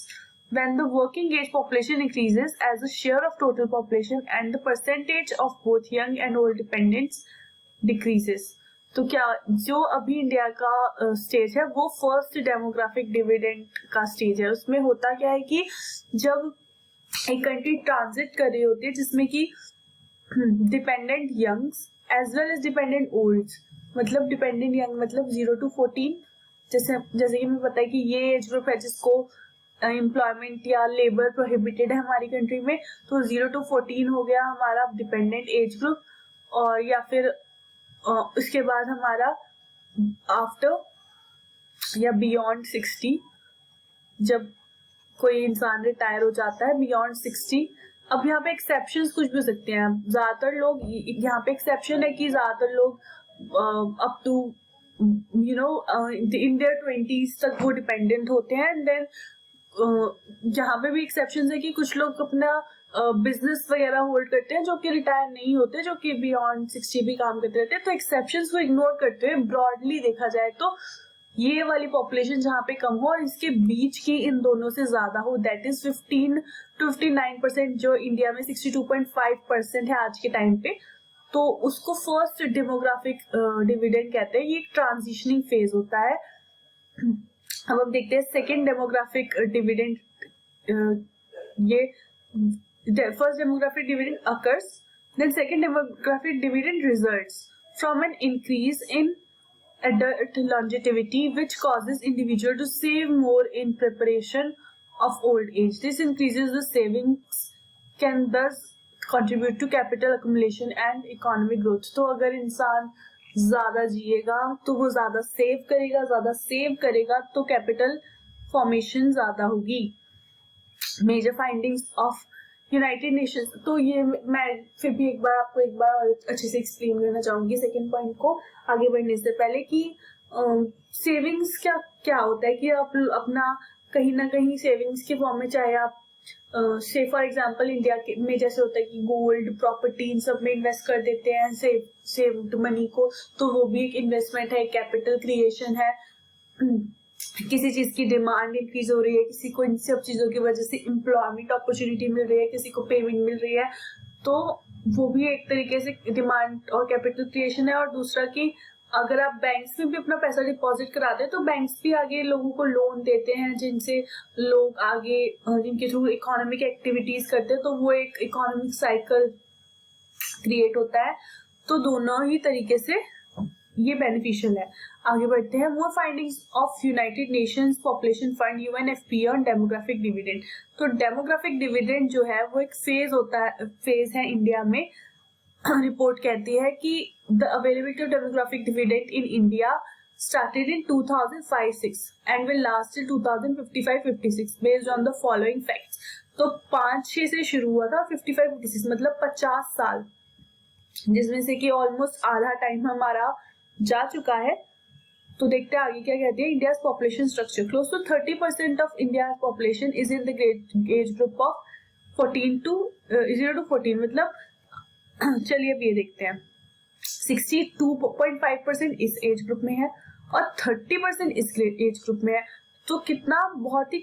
Speaker 1: when the working age population increases as a share of total population and the percentage of both young and old dependents decreases. तो क्या जो अभी India का stage है वो first demographic dividend का stage है. उसमें होता क्या है कि जब एक कंट्री ट्रांजिट कर रही होती है जिसमें कि dependent youngs as well as dependent olds, मतलब डिपेंडेंट यंग मतलब 0 to 14, जैसे कि हमें पता है कि ये एज ग्रुप है जिसको एम्प्लॉयमेंट या लेबर प्रोहिबिटेड है हमारी कंट्री में. तो 0 to 14 हो गया हमारा डिपेंडेंट एज ग्रुप. और या फिर उसके बाद हमारा आफ्टर या बियॉन्ड 60, जब कोई इंसान रिटायर हो जाता है बियॉन्ड 60. अब यहाँ पे एक्सेप्शंस कुछ भी हो सकते हैं. ज्यादातर लोग, यहाँ पे एक्सेप्शन है कि ज्यादातर लोग up to in their 20s तक वो डिपेंडेंट होते हैं. एंड देन यहाँ पे भी एक्सेप्शन है कि कुछ लोग अपना बिजनेस वगैरह होल्ड करते हैं जो कि रिटायर नहीं होते, जो कि बियॉन्ड 60 भी काम करते रहते हैं. तो एक्सेप्शंस को इग्नोर करते हुए ब्रॉडली देखा जाए तो ये वाली पॉपुलेशन जहाँ पे कम हो और इसके बीच की इन दोनों से ज्यादा हो, दैट इज 15 to 59%, जो इंडिया में 62.5% है आज के टाइम पे, तो उसको फर्स्ट डेमोग्राफिक डिविडेंड कहते हैं. ये एक ट्रांजिशनिंग फेज होता है. अब हम देखते हैं सेकेंड डेमोग्राफिक डिविडेंड. ये first demographic dividend occurs, then second demographic dividend results from an increase in adult longevity which causes individual to save more in preparation of old age. This increases the savings, can thus contribute to capital accumulation and economic growth. तो अगर इंसान ज्यादा जिएगा तो वो ज्यादा save करेगा तो capital formation ज्यादा होगी. Major findings of United Nations. तो ये मैं फिर भी एक बार अच्छे से एक्सप्लेन करना चाहूंगी सेकेंड पॉइंट को आगे बढ़ने से पहले कि सेविंग्स क्या होता है कि आप अपना कहीं ना कहीं सेविंग्स के फॉर्म में, चाहे आप से फॉर एग्जांपल इंडिया में जैसे होता है कि गोल्ड प्रॉपर्टी इन सब में इन्वेस्ट कर देते हैं सेव्ड मनी को, तो वो भी एक इन्वेस्टमेंट है, कैपिटल क्रिएशन है. किसी चीज की डिमांड इंक्रीज हो रही है, किसी को इन सब चीजों की वजह से एम्प्लॉयमेंट अपॉर्चुनिटी मिल रही है, किसी को पेमेंट मिल रही है, तो वो भी एक तरीके से डिमांड और कैपिटल क्रिएशन है. और दूसरा कि अगर आप बैंक्स में भी अपना पैसा डिपॉजिट कराते हैं तो बैंक्स भी आगे लोगों को लोन देते हैं जिनसे लोग आगे जिनके थ्रू इकोनॉमिक एक्टिविटीज करते हैं, तो वो एक इकोनॉमिक साइकिल क्रिएट होता है. तो दोनों ही तरीके से ये बेनिफिशियल है. आगे बढ़ते हैं. More findings of United Nations population fund UNFPA on demographic dividend. तो डेमोग्राफिक डिविडेंड जो है वो एक फेज है इंडिया में. रिपोर्ट कहती है कि the availability of demographic dividend in India started in 2005-06 and will last till 2055-56 based on the following facts. तो 5-6 से शुरू हुआ था, 55-56 मतलब 50 साल, जिसमें से कि ऑलमोस्ट आधा टाइम हमारा जा चुका है. तो देखते हैं आगे क्या कहती है. India population structure. Close to 30% of India population is in the age group of 0 to 14. मतलब चलिए अब ये देखते हैं. 62.5% इस एज ग्रुप में है और 30% इस एज ग्रुप में है। तो कितना बहुत ही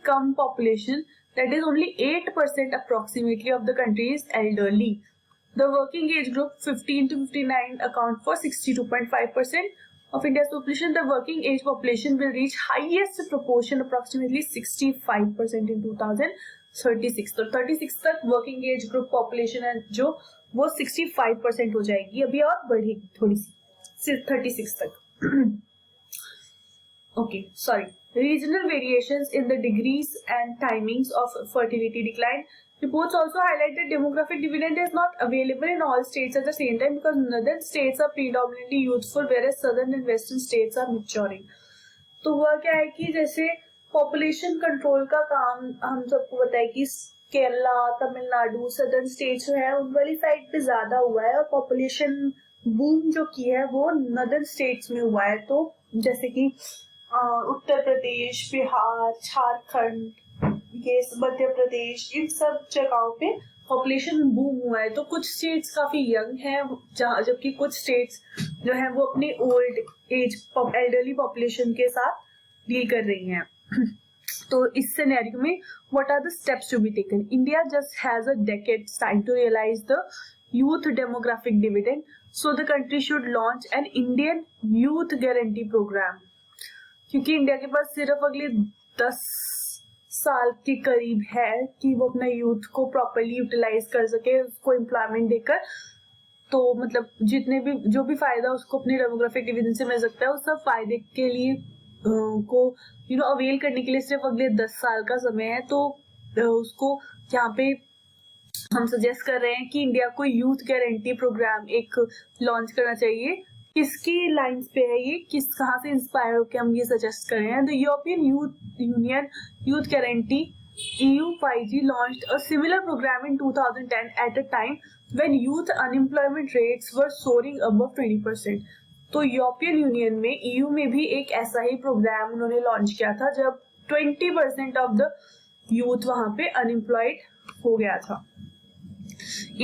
Speaker 1: कम population, that is only 8% approximately of the country is elderly. The working age group 15 to 59 account for 62.5% of India's population. The working age population will reach highest proportion approximately 65% in 2036. तो 36 तक working age group population है जो वो 65% हो जाएगी, अभी और बढ़ेगी थोड़ी सी 36 तक। Okay, sorry. Regional variations in the degrees and timings of fertility decline. Reports also highlight that demographic dividend is not available in all states at the same time because northern states are predominantly youthful whereas southern and western states are maturing. तो हुआ क्या है कि जैसे population control का काम हम सबको पता है कि केरला, तमिलनाडु, सदर्न स्टेट्स जो है उन वाली साइड पे ज्यादा हुआ है और पॉपुलेशन बूम जो की है वो नदर्न स्टेट्स में हुआ है। तो जैसे कि उत्तर प्रदेश, बिहार, झारखंड, ये मध्य प्रदेश, इन सब जगहों पे पॉपुलेशन बूम हुआ है। तो कुछ स्टेट्स काफी यंग है जबकि कुछ स्टेट्स जो है वो अपनी ओल्ड एज एल्डरली पॉपुलेशन के साथ डील कर रही हैं। तो इस सिनेरियो में what are the steps to be taken? India just has a decades time to realise the youth demographic dividend, so the country should launch an Indian youth guarantee program. क्योंकि India के पास सिर्फ अगले 10 साल के करीब है कि वो अपना यूथ को प्रॉपरली यूटिलाइज कर सके, उसको एम्प्लॉयमेंट देकर। तो मतलब जितने भी जो भी फायदा उसको अपने डेमोग्राफिक डिविडेंड से मिल सकता है उस सब फायदे के लिए को अवेल करने के लिए सिर्फ अगले 10 साल का समय है। तो उसको यहाँ पे हम सजेस्ट कर रहे हैं कि इंडिया को यूथ गारंटी प्रोग्राम एक लॉन्च करना चाहिए। किसकी लाइंस पे है ये, कहाँ से इंस्पायर होकर हम ये सजेस्ट कर रहे हैं? The European union youth guarantee EU5G launched a similar program in 2010 at a time when youth unemployment rates were soaring above 20%. तो यूरोपियन यूनियन में EU में भी एक ऐसा ही प्रोग्राम उन्होंने लॉन्च किया था जब 20% ऑफ द यूथ वहां पे अनएम्प्लॉयड हो गया था।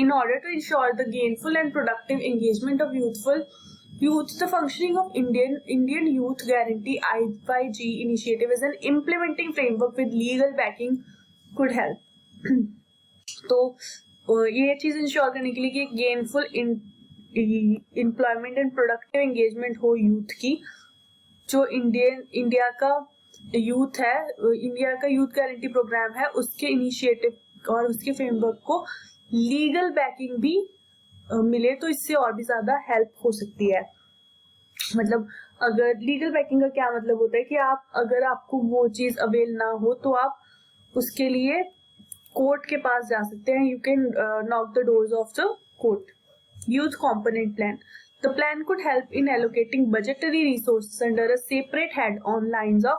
Speaker 1: In order to ensure the gainful and productive engagement of youth, the functioning of Indian Youth Guarantee I5G initiative as an implementing framework with legal backing could help. तो ये चीज ensure करने के लिए कि gainful employment and productive engagement हो youth की, जो इंडिया का यूथ है, इंडिया का यूथ गारंटी प्रोग्राम है, उसके इनिशिएटिव और उसके फ्रेमवर्क को लीगल बैकिंग भी मिले तो इससे और भी ज्यादा हेल्प हो सकती है। मतलब अगर लीगल बैकिंग का क्या मतलब होता है कि अगर आपको वो चीज अवेल ना हो तो आप उसके लिए कोर्ट के पास जा सकते हैं। You can knock the doors of the court. Youth component plan, the plan could help in allocating budgetary resources under a separate head on lines of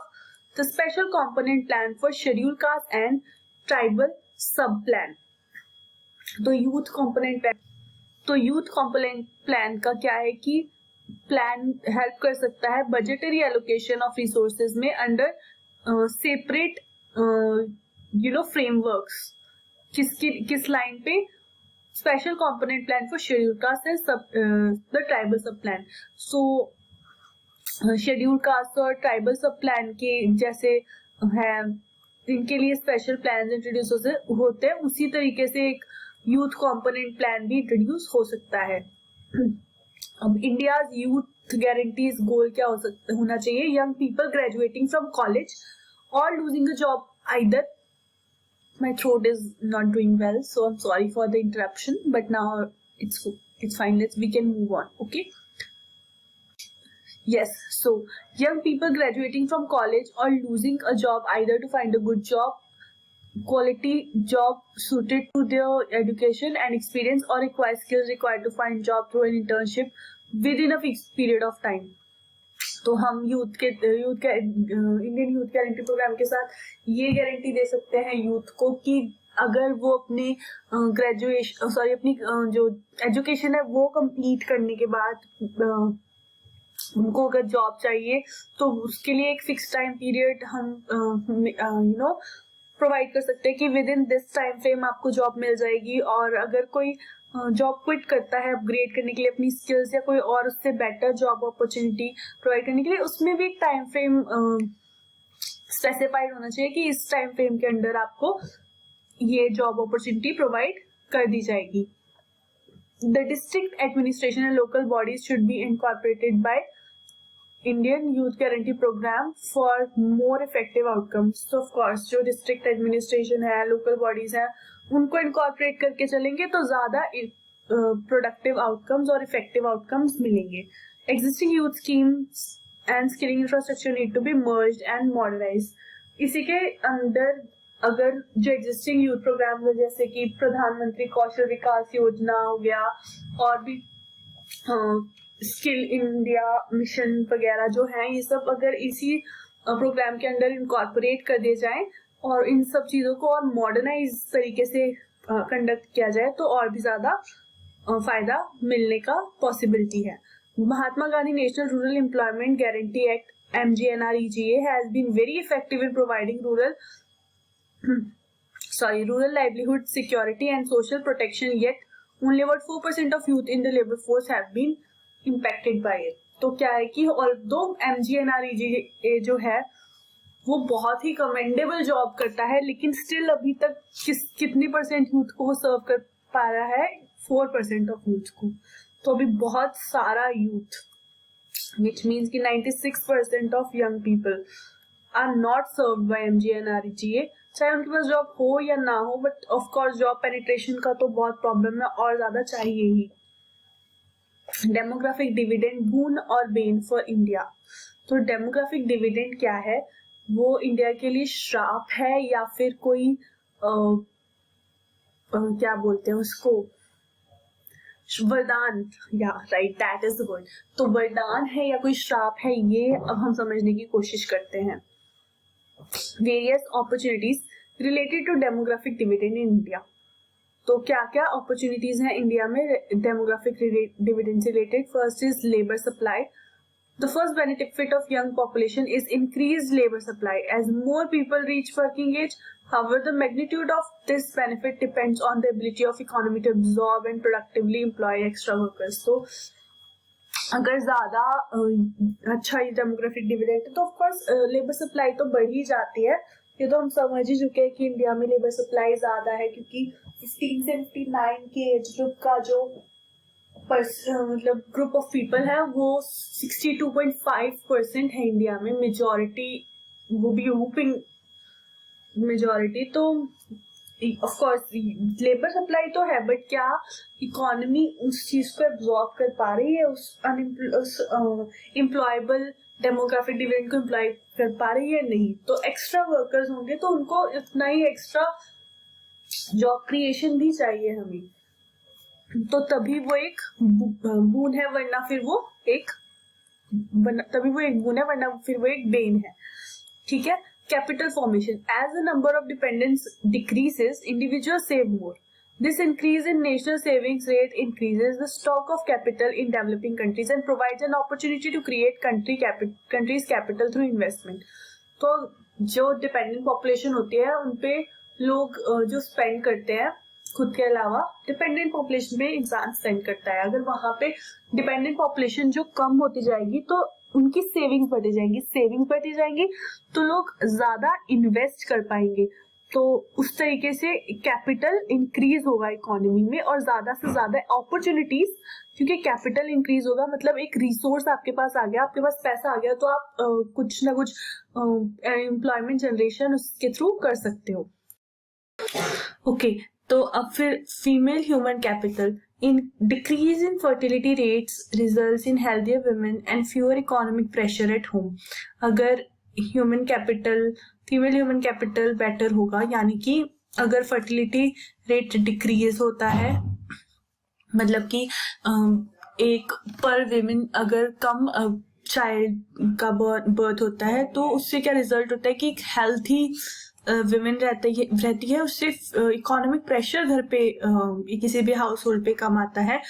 Speaker 1: the special component plan for schedule caste and tribal sub plan. तो youth component plan का क्या है कि plan help कर सकता है budgetary allocation of resources में under separate frameworks. किस लाइन पे? Special component plan for schedule caste and the tribal sub plan. So schedule caste और ट्राइबल सब प्लान के जैसे है, इनके लिए स्पेशल प्लान इंट्रोड्यूस होते हैं, उसी तरीके से एक यूथ कंपोनेंट प्लान भी इंट्रोड्यूस हो सकता है। अब इंडियाज यूथ गारंटीज गोल क्या होना चाहिए? Young people graduating from college और losing a job either. My throat is not doing well, so I'm sorry for the interruption, but now it's fine. We can move on. Okay. Yes, so young people graduating from college or losing a job either to find a good job, quality job suited to their education and experience, or require skills required to find job through an internship within a fixed period of time. तो हम Indian youth guarantee programme के साथ ये guarantee दे सकते हैं youth को कि अगर वो अपनी अपनी जो एजुकेशन है वो कंप्लीट करने के बाद उनको अगर जॉब चाहिए तो उसके लिए एक फिक्स टाइम पीरियड हम प्रोवाइड कर सकते हैं कि with in this time frame आपको जॉब मिल जाएगी, और अगर कोई जॉब क्विट करता है अपग्रेड करने के लिए अपनी स्किल्स या कोई और उससे बेटर जॉब अपॉर्चुनिटी प्रोवाइड करने के लिए, उसमें भी एक टाइम फ्रेम स्पेसिफाइड होना चाहिए कि इस टाइम फ्रेम के अंदर आपको ये जॉब अपॉर्चुनिटी प्रोवाइड कर दी जाएगी. The district administration and local bodies should be incorporated by Indian Youth Guarantee Program for more effective outcomes. So of course जो district administration है, local bodies है, उनको incorporate करके चलेंगे तो ज़्यादा productive outcomes और effective outcomes मिलेंगे. Existing youth schemes and skilling infrastructure need to be merged and modernized. इसी के अंदर अगर जो एग्जिस्टिंग यूथ प्रोग्राम है जैसे कि प्रधानमंत्री कौशल विकास योजना हो गया, और भी स्किल इंडिया मिशन वगैरह जो है, ये सब अगर इसी प्रोग्राम के अंदर इनकॉर्पोरेट कर दिए जाए और इन सब चीज़ों को और मॉडर्नाइज तरीके से कंडक्ट किया जाए तो और भी ज़्यादा फायदा मिलने का पॉसिबिलिटी है. Mahatma Gandhi national rural employment guarantee act MGNREGA has been very effective in providing rural livelihood security and social protection, yet only about 4% of youth in the labor force have been impacted by it. तो क्या है कि although MGNREGA जो है वो बहुत ही commendable job करता है, लेकिन स्टिल अभी तक कितनी परसेंट यूथ को वो सर्व कर पा रहा है? 4% ऑफ यूथ को. तो अभी बहुत सारा यूथ, which means कि 96% of young people are not served by MGNREGA, चाहे उनके पास जॉब हो या ना हो, but of course job penetration का तो बहुत प्रॉब्लम है और ज्यादा चाहिए ही. डेमोग्राफिक डिविडेंड बून और बेन फॉर इंडिया. तो डेमोग्राफिक डिविडेंड क्या है? वो इंडिया के लिए श्राप है या फिर कोई क्या बोलते हैं उसको, वरदान, या right, that is the word. तो वरदान है या कोई श्राप है, ये अब हम समझने की कोशिश करते हैं. Various opportunities related to demographic dividend in India. तो क्या क्या अपॉर्चुनिटीज हैं इंडिया में डेमोग्राफिक डिविडेंड से related? First is labour supply. The first benefit of young population is increased labor supply as more people reach working age. However, the magnitude of this benefit depends on the ability of economy to absorb and productively employ extra workers. So, अगर ज्यादा अच्छा ये demographic dividend है तो of course labour supply तो बढ़ ही जाती है. ये तो हम समझ ही चुके हैं कि इंडिया में लेबर सप्लाई ज्यादा है, क्योंकि 15 से 59 के एज ग्रुप का जो मतलब ग्रुप ऑफ पीपल है वो 62.5% है इंडिया में. मेजॉरिटी, वो भी यूपिंग मेजॉरिटी. तो ऑफ कोर्स लेबर सप्लाई तो है, बट क्या इकोनॉमी उस चीज को एब्जॉर्ब कर पा रही है, उस एम्प्लॉयबल डेमोग्राफिक डिविडेंड को एम्प्लॉय कर पा रही है? नहीं. तो एक्स्ट्रा वर्कर्स होंगे तो उनको इतना ही एक्स्ट्रा जॉब क्रिएशन भी चाहिए हमें, तो तभी वो एक बून है, वरना फिर वो एक बेन है. ठीक है. Capital formation. As the number of dependents decreases, individual save more. This increase in national savings rate increases the stock of capital in developing countries and provides an opportunity to create countries capital through investment. तो जो dependent population होती है उनपे लोग जो spend करते हैं खुद के अलावा, डिपेंडेंट पॉपुलेशन पे इंसान स्पेंड करता है. अगर वहां पे डिपेंडेंट पॉपुलेशन जो कम होती जाएगी तो उनकी सेविंग्स बढ़ती जाएंगी तो लोग ज्यादा इन्वेस्ट कर पाएंगे. तो उस तरीके से कैपिटल इंक्रीज होगा इकोनॉमी में और ज्यादा से ज्यादा अपॉर्चुनिटीज, क्योंकि कैपिटल इंक्रीज होगा मतलब एक रिसोर्स आपके पास आ गया, आपके पास पैसा आ गया, तो आप कुछ ना कुछ एम्प्लॉयमेंट जनरेशन उसके थ्रू कर सकते हो. ओके. तो अब फिर female human capital. In decrease in fertility rates results in healthier women and fewer economic pressure at home. अगर फीमेल ह्यूमन कैपिटल बेटर होगा, यानी कि अगर फर्टिलिटी रेट डिक्रीज होता है, मतलब कि एक पर विमेन अगर कम चाइल्ड का बर्थ होता है तो उससे क्या रिजल्ट होता है कि एक हेल्थी विमेन रहती है, उससे इकोनॉमिक प्रेशर घर पे किसी भी हाउस होल्ड पे कम आता है.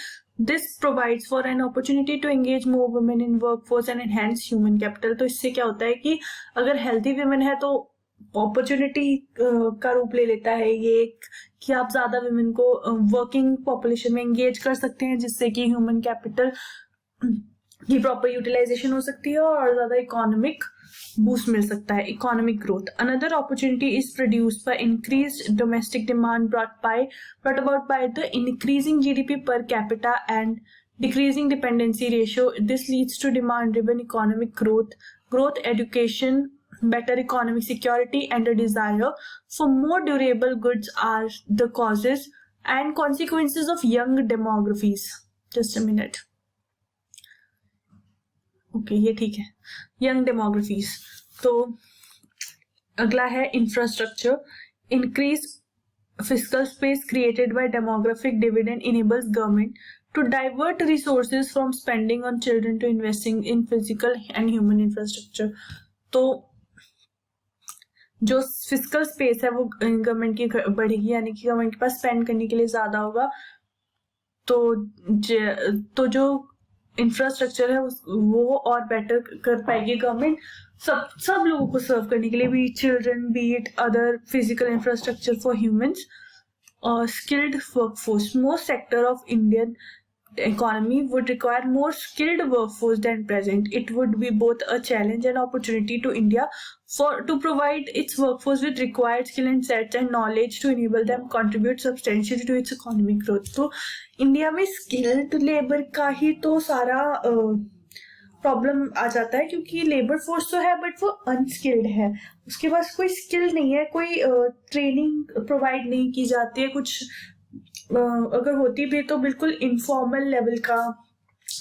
Speaker 1: This provides for an opportunity to engage more women in work force and enhance human capital. तो इससे क्या होता है कि अगर हेल्थी विमेन है तो अपॉर्चुनिटी का रूप ले लेता है ये कि आप ज्यादा विमेन को वर्किंग पॉपुलेशन में एंगेज कर सकते हैं, जिससे कि ह्यूमन कैपिटल की प्रॉपर यूटिलाइजेशन हो सकती है और ज्यादा इकोनॉमिक बूस्ट मिल सकता है, economic growth. Another opportunity is produced by increased domestic demand brought about by the increasing GDP per capita and decreasing dependency ratio. This leads to demand-driven economic growth, education, better economic security, and a desire for more durable goods are the causes and consequences of young demographies. Just a minute. Okay ये ठीक है. Young डेमोग्राफीज. तो अगला है infrastructure. Increase fiscal space created by demographic dividend enables government to divert resources from spending on children to investing in physical and human infrastructure. तो जो physical space है वो गवर्नमेंट की बढ़ेगी, यानी कि गवर्नमेंट के पास स्पेंड करने के लिए ज्यादा होगा. तो जो इंफ्रास्ट्रक्चर है वो और बेटर कर पाएगी गवर्नमेंट सब लोगों को सर्व करने के लिए, be children, be it other physical infrastructure for humans और skilled workforce. Most sector of Indian economy would require more skilled workforce than present. It would be both a challenge and opportunity to India to provide its workforce with required skill and sets and knowledge to enable them contribute substantially to its economic growth. तो India में skilled labor का ही तो सारा problem आ जाता है, क्योंकि labour force तो है बट वो अनस्किल्ड है, उसके पास कोई स्किल नहीं है, कोई ट्रेनिंग प्रोवाइड नहीं की जाती है, कुछ अगर होती भी तो बिल्कुल इनफॉर्मल लेवल का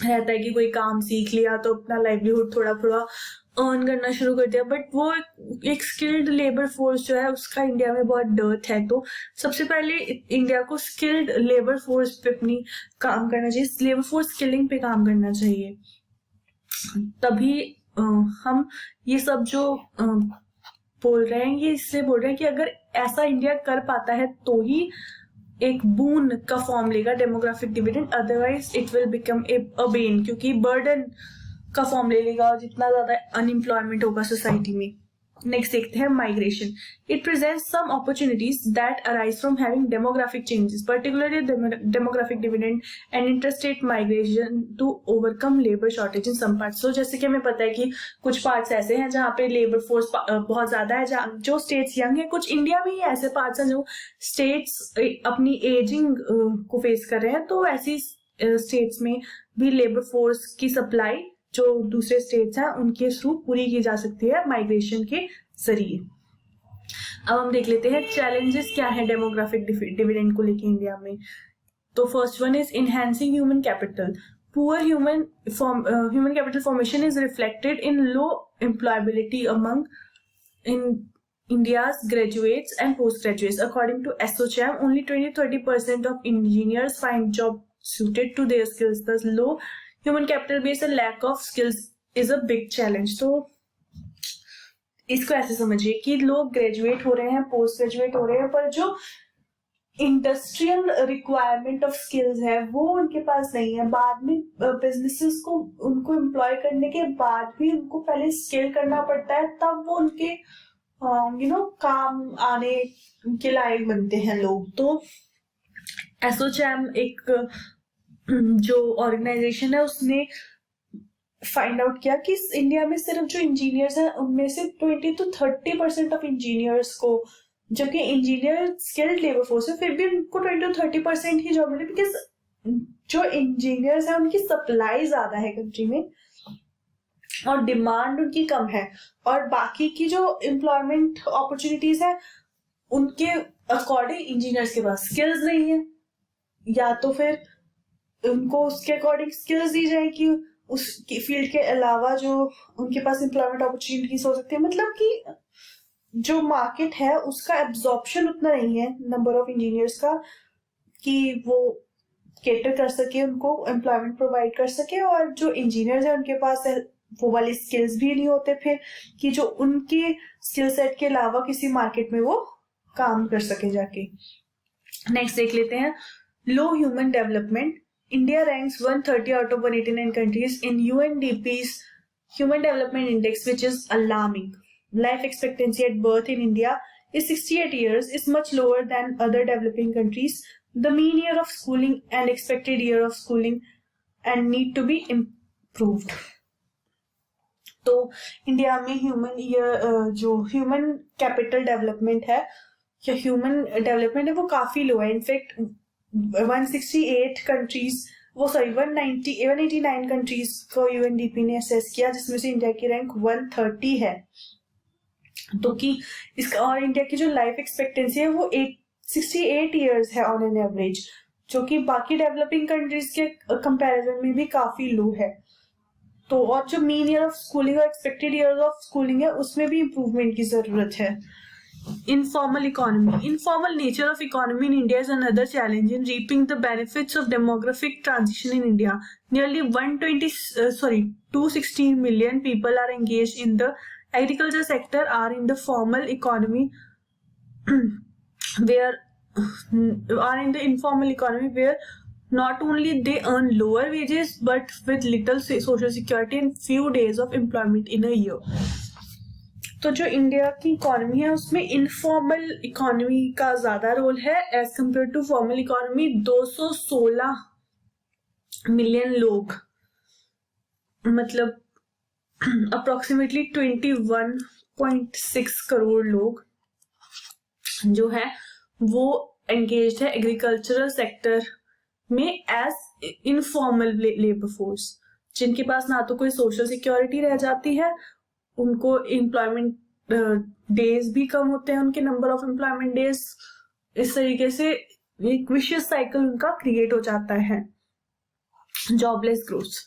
Speaker 1: रहता है कि कोई काम सीख लिया तो अपना लाइवलीहुड थोड़ा थोड़ा अर्न करना शुरू कर दिया. बट वो एक स्किल्ड लेबर फोर्स जो है उसका इंडिया में बहुत डर्थ है. तो सबसे पहले इंडिया को स्किल्ड लेबर फोर्स पे अपनी काम करना चाहिए, लेबर फोर्स स्किलिंग पे काम करना चाहिए. तभी हम ये सब जो बोल रहे हैं ये इसलिए बोल रहे हैं कि अगर ऐसा इंडिया कर पाता है तो ही एक बून का फॉर्म लेगा demographic dividend, otherwise it will become a Ben, क्योंकि बर्डन का फॉर्म ले लेगा और जितना ज्यादा अनएम्प्लॉयमेंट होगा सोसाइटी में. नेक्स्ट देखते हैं migration. It presents some opportunities that arise from having demographic changes, particularly demographic dividend and interstate migration to overcome labour shortage in some parts. तो जैसे कि हमें पता है कि कुछ पार्ट्स ऐसे हैं जहाँ पे लेबर फोर्स बहुत ज्यादा है, जहाँ जो स्टेट्स यंग है, कुछ इंडिया में ही ऐसे पार्ट्स हैं जो स्टेट्स अपनी एजिंग को फेस कर रहे हैं. तो ऐसी स्टेट्स में भी लेबर फोर्स की सप्लाई जो दूसरे स्टेट्स हैं उनके थ्रू पूरी की जा सकती है माइग्रेशन के जरिए. अब हम देख लेते हैं चैलेंजेस क्या है डेमोग्राफिक डिविडेंड को लेके इंडिया में. तो first one is enhancing human capital. Poor human capital formation is reflected in low employability among in India's graduates and postgraduates. According to ASSOCHAM, only 20-30% of engineers find job suited to their skills. Thus, low human capital base and lack of skills is a big challenge. तो इसको ऐसे समझिए कि लोग graduate हो रहे हैं, post graduate हो रहे हैं, पर जो इंडस्ट्रियल रिक्वायरमेंट ऑफ स्किल्स है वो उनके पास नहीं है. बाद में बिजनेसेस को उनको एम्प्लॉय करने के बाद भी उनको पहले स्किल करना पड़ता है, तब वो उनके काम आने के लायक बनते हैं लोग. तो एसोचैम एक जो ऑर्गेनाइजेशन है उसने फाइंड आउट किया कि इंडिया में सिर्फ जो इंजीनियर्स हैं उनमें से 20-30% ऑफ इंजीनियर्स को, जबकि इंजीनियर स्किल्ड लेबर फोर्स है, फिर भी उनको 20-30% ही जॉब मिले, बिकॉज जो इंजीनियर्स हैं उनकी सप्लाई ज्यादा है कंट्री में और डिमांड उनकी कम है, और बाकी की जो एम्प्लॉयमेंट अपॉर्चुनिटीज है उनके अकॉर्डिंग इंजीनियर्स के पास स्किल्स नहीं है, या तो फिर उनको उसके अकॉर्डिंग स्किल्स दी जाए कि उस फील्ड के अलावा जो उनके पास एम्प्लॉयमेंट अपॉर्चुनिटीज हो सकती है. मतलब कि जो मार्केट है उसका एब्जॉर्प्शन उतना नहीं है नंबर ऑफ इंजीनियर्स का कि वो केटर कर सके, उनको एम्प्लॉयमेंट प्रोवाइड कर सके, और जो इंजीनियर्स है उनके पास वो वाले स्किल्स भी नहीं होते फिर कि जो उनके स्किल सेट के अलावा किसी मार्केट में वो काम कर सके जाके. नेक्स्ट देख लेते हैं low human development. India ranks 130 out of 189 countries in UNDP's Human Development Index, which is alarming. life expectancy at birth in India is 68 years, is much lower than other developing countries. The mean year of schooling and expected year of schooling and need to be improved. तो India में जो human capital development है या human development है वो काफी लो है. In fact 168 countries 189 countries को यूएनडीपी ने असेस किया, जिसमें से इंडिया की रैंक 130 है. तो कि इसका और इंडिया की जो लाइफ एक्सपेक्टेंसी है वो 68 इयर्स है ऑन एन एवरेज, जो कि बाकी डेवलपिंग कंट्रीज के कंपैरिजन में भी काफी लो है. तो और जो मीन ईयर ऑफ स्कूलिंग और एक्सपेक्टेड ईयर ऑफ स्कूलिंग है उसमें भी इम्प्रूवमेंट की जरूरत है. Informal economy. Informal nature of economy in India is another challenge in reaping the benefits of demographic transition in India. Nearly 216 million people are engaged in the agriculture sector are in the formal economy where not only they earn lower wages but with little social security and few days of employment in a year. तो जो India की economy है उसमें informal economy का ज्यादा role है as compare to formal economy. 216 million लोग, मतलब अप्रोक्सीमेटली 21.6 करोड़ लोग जो है वो एंगेज्ड है एग्रीकल्चरल सेक्टर में एज इनफॉर्मल लेबर फोर्स, जिनके पास ना तो कोई सोशल सिक्योरिटी रह जाती है, उनको एम्प्लॉयमेंट डेज भी कम होते हैं, उनके नंबर ऑफ एम्प्लॉयमेंट डेज. इस तरीके से एक विशियस साइकिल उनका क्रिएट हो जाता है. Jobless growth.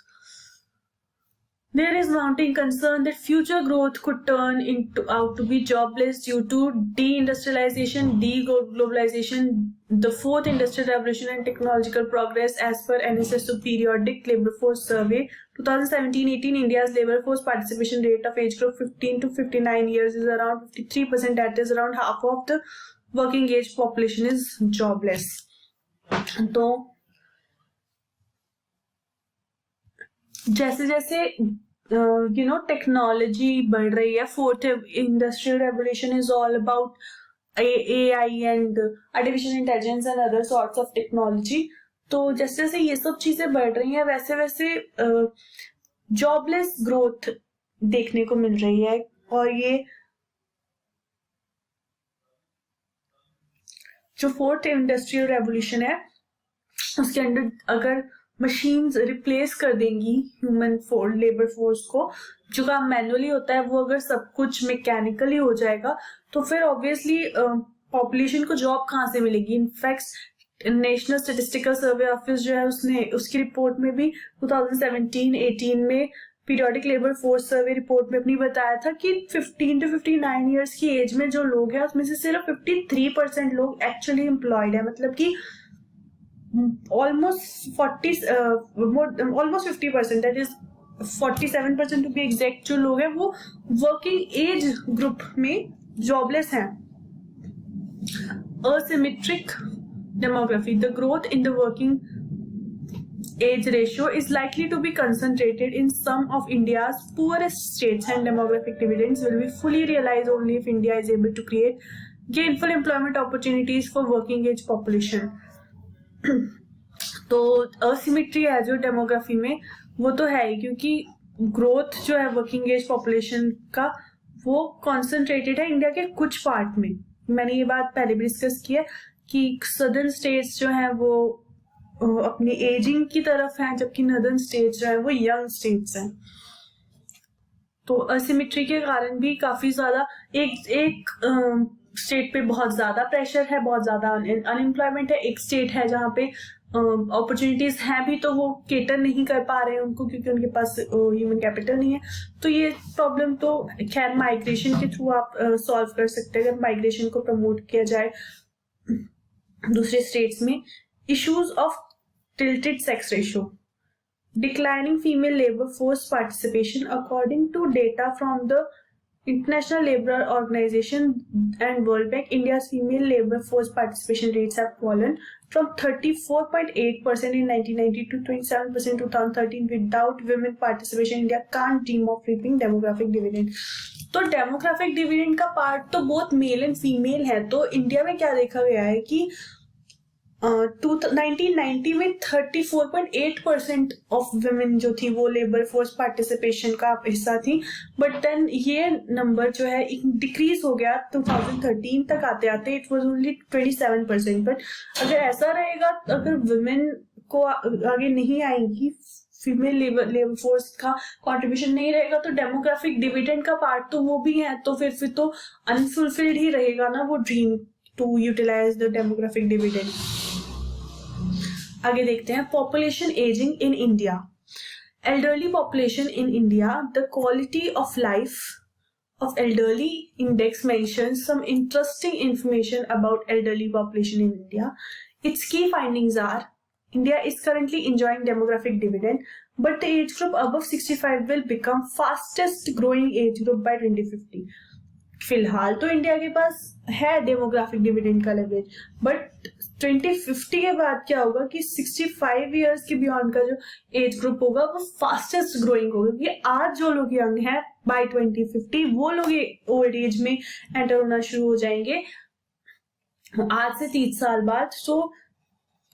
Speaker 1: There is mounting concern that future growth could turn out to be jobless due to deindustrialization, deglobalization, the fourth industrial revolution and technological progress. As per NSS Periodic Labor Force Survey 2017-18, India's labor force participation rate of age group 15 to 59 years is around 53%. That is around half of the working age population is jobless. तो जैसे जैसे technology बढ़ रही है, fourth industrial revolution is all about AI and artificial intelligence and other sorts of technology. तो जैसे जैसे ये सब चीजें बढ़ रही हैं वैसे वैसे जॉबलेस ग्रोथ देखने को मिल रही है. और ये जो फोर्थ इंडस्ट्रियल रेवोल्यूशन है उसके अंदर अगर मशीन्स रिप्लेस कर देंगी ह्यूमन लेबर फोर्स को, जो काम मैनुअली होता है वो अगर सब कुछ मैकेनिकली हो जाएगा तो फिर ऑब्वियसली पॉपुलेशन को जॉब कहाँ से मिलेगी. इनफैक्ट नेशनल स्टैटिस्टिकल सर्वे ऑफिस जो है उसकी रिपोर्ट में भी 2017-18 में periodic labour force survey report में अपनी बताया था कि 15 to 59 ईयर्स की एज में जो लोग हैं उसमें से सिर्फ 53% लोग एक्चुअली एम्प्लॉयड है. मतलब कि almost 50%, that is 47% to be exact, जो लोग हैं वो वर्किंग एज ग्रुप में जॉबलेस हैं. Asymmetric demography. The growth in the working age ratio is likely to be concentrated in some of India's poorest states, and demographic dividends will be fully realized only if India is able to create gainful employment opportunities for working age population. तो asymmetry है जो demography में वो तो है ही, क्योंकि growth जो है वर्किंग एज पॉपुलेशन का वो कॉन्सेंट्रेटेड है इंडिया के कुछ पार्ट में. मैंने ये बात पहले भी डिस्कस की है कि सदर्न स्टेट्स जो है वो अपनी एजिंग की तरफ हैं, जबकि नॉर्दर्न स्टेट्स जो है वो यंग स्टेट्स हैं. तो असिमेट्री के कारण भी काफी ज्यादा एक स्टेट पे बहुत ज्यादा प्रेशर है, बहुत ज्यादा अनएम्प्लॉयमेंट है. एक स्टेट है जहाँ पे अपॉर्चुनिटीज हैं भी तो वो केटर नहीं कर पा रहे हैं उनको, क्योंकि उनके पास ह्यूमन कैपिटल नहीं है. तो ये प्रॉब्लम तो खैर माइग्रेशन के थ्रू आप सॉल्व कर सकते हैं अगर माइग्रेशन को प्रमोट किया जाए दूसरे स्टेट्स में. Issues of tilted sex ratio. Declining female labor force participation according to data from the International Labour Organization and World Bank, India's female labour force participation rates have fallen from 34.8% in 1990 to 27% in 2013. Without women participation, India can't dream of reaping demographic dividend. तो demographic dividend का part तो both male and female है. तो India में क्या देखा गया है कि 1990 में 34.8% ऑफ वुमेन जो थी वो लेबर फोर्स पार्टिसिपेशन का हिस्सा थी. बट देन ये नंबर जो है डिक्रीज हो गया 2013 तक आते आते इट वाज ओनली 27%. बट अगर ऐसा रहेगा, अगर वुमेन को आगे नहीं आएंगी, फीमेल लेबर फोर्स का कंट्रीब्यूशन नहीं रहेगा, तो डेमोग्राफिक डिविडेंड का पार्ट तो वो भी है, तो फिर तो अनफुलफिल्ड ही रहेगा ना वो dream to utilise the demographic dividend. आगे देखते हैं population ageing in India. Elderly population in India. The quality of life of elderly index mentions some interesting information about elderly population in India. Its key findings are: India is currently enjoying demographic dividend, but the age group above 65 will become fastest growing age group by 2050. फिलहाल तो India के पास है demographic dividend का leverage, but 2050 के बाद क्या होगा कि 65 इयर्स के बियॉन्ड का जो एज ग्रुप होगा वो फास्टेस्ट ग्रोइंग होगा. क्योंकि आज जो लोग यंग हैं बाय 2050 वो लोग ओल्ड एज में एंटर होना शुरू हो जाएंगे आज से 30 साल बाद. सो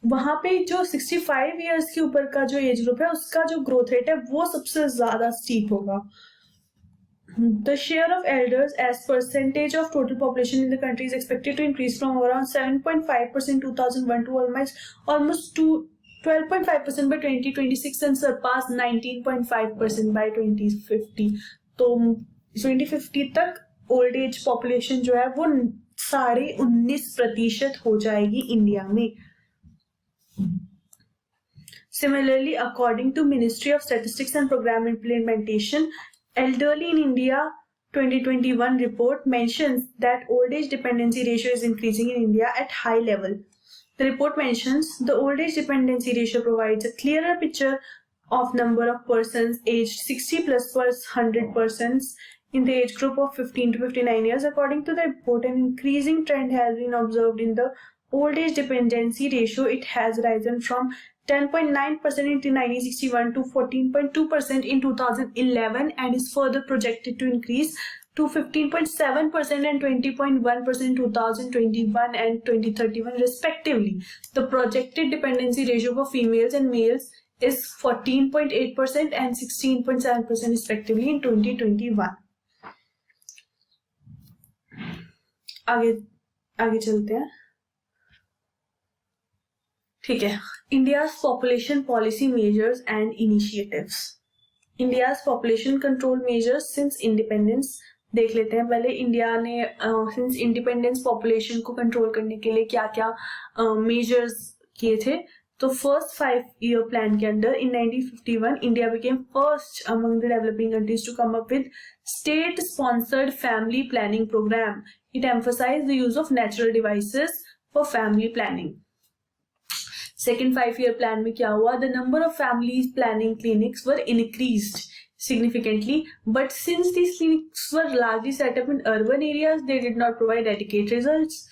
Speaker 1: वहां पे जो 65 इयर्स के ऊपर का जो एज ग्रुप है उसका जो ग्रोथ रेट है वो सबसे ज्यादा स्टीप होगा. The share of elders as percentage of total population in the country is expected to increase from around 7.5% in 2001 to almost to 12.5% by 2026 and surpass 19.5% by 2050. तो 2050 तक ओल्ड एज पॉपुलेशन जो है वो 19.5% हो जाएगी इंडिया में. Similarly, according to Ministry of Statistics and Program Implementation, Elderly in India 2021 report mentions that old age dependency ratio is increasing in India at high level. The report mentions the old age dependency ratio provides a clearer picture of number of persons aged 60 plus per 100 persons in the age group of 15 to 59 years. According to the report, an increasing trend has been observed in the old age dependency ratio. It has risen from 10.9% in 1961 to 14.2% in 2011 and is further projected to increase to 15.7% and 20.1% in 2021 and 2031 respectively. The projected dependency ratio for females and males is 14.8% and 16.7% respectively in 2021. आगे चलते हैं. ठीक है. India's population policy measures and initiatives. India's population control measures since independence. देख लेते हैं पहले India ने since independence population को कंट्रोल करने के लिए क्या क्या measures किए थे. तो first 5-year plan के अंदर in 1951 India became first among the developing countries to come up with state-sponsored family planning program. It emphasized the use of natural devices for family planning. Second 5-year plan में क्या हुआ? The number of family planning clinics were increased significantly, but since these clinics were largely set up in urban areas, they did not provide adequate results.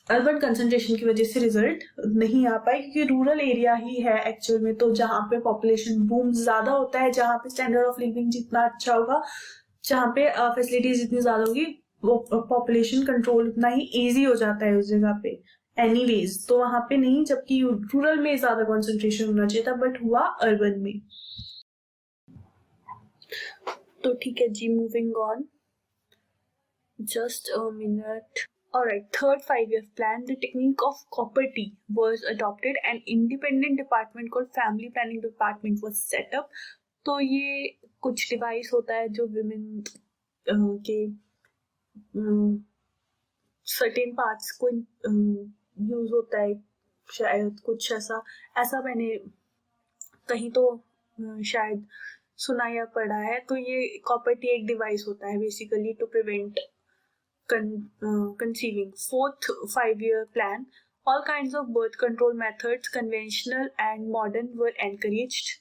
Speaker 1: Urban concentration की वजह से result नहीं आ पाए क्योंकि rural area ही है actual में, तो जहाँ पे पॉपुलेशन बूम ज्यादा होता है, जहाँ पे स्टैंडर्ड ऑफ लिविंग जितना अच्छा होगा, जहाँ पे फैसिलिटीज जितनी ज्यादा होगी, पॉपुलेशन कंट्रोल उतना ही इजी हो जाता है उस जगह पे एनीवेज. तो वहां पे नहीं, जबकि रूरल में ज्यादा कंसंट्रेशन होना चाहिए था, बट हुआ अर्बन में. तो ठीक है जी, moving on. Just a minute. Alright, third 5-year plan, the technique of copper T was adopted and independent department called family planning department was set up. तो ये कुछ डिवाइस होता है जो विमेन के सर्टेन पार्ट्स को यूज होता है, शायद कुछ ऐसा मैंने कहीं तो शायद सुना या पढ़ा है. तो ये कॉपर टी एक डिवाइस होता है basically to prevent conceiving. Fourth 5-year plan, all kinds of birth control methods, conventional and modern, were encouraged.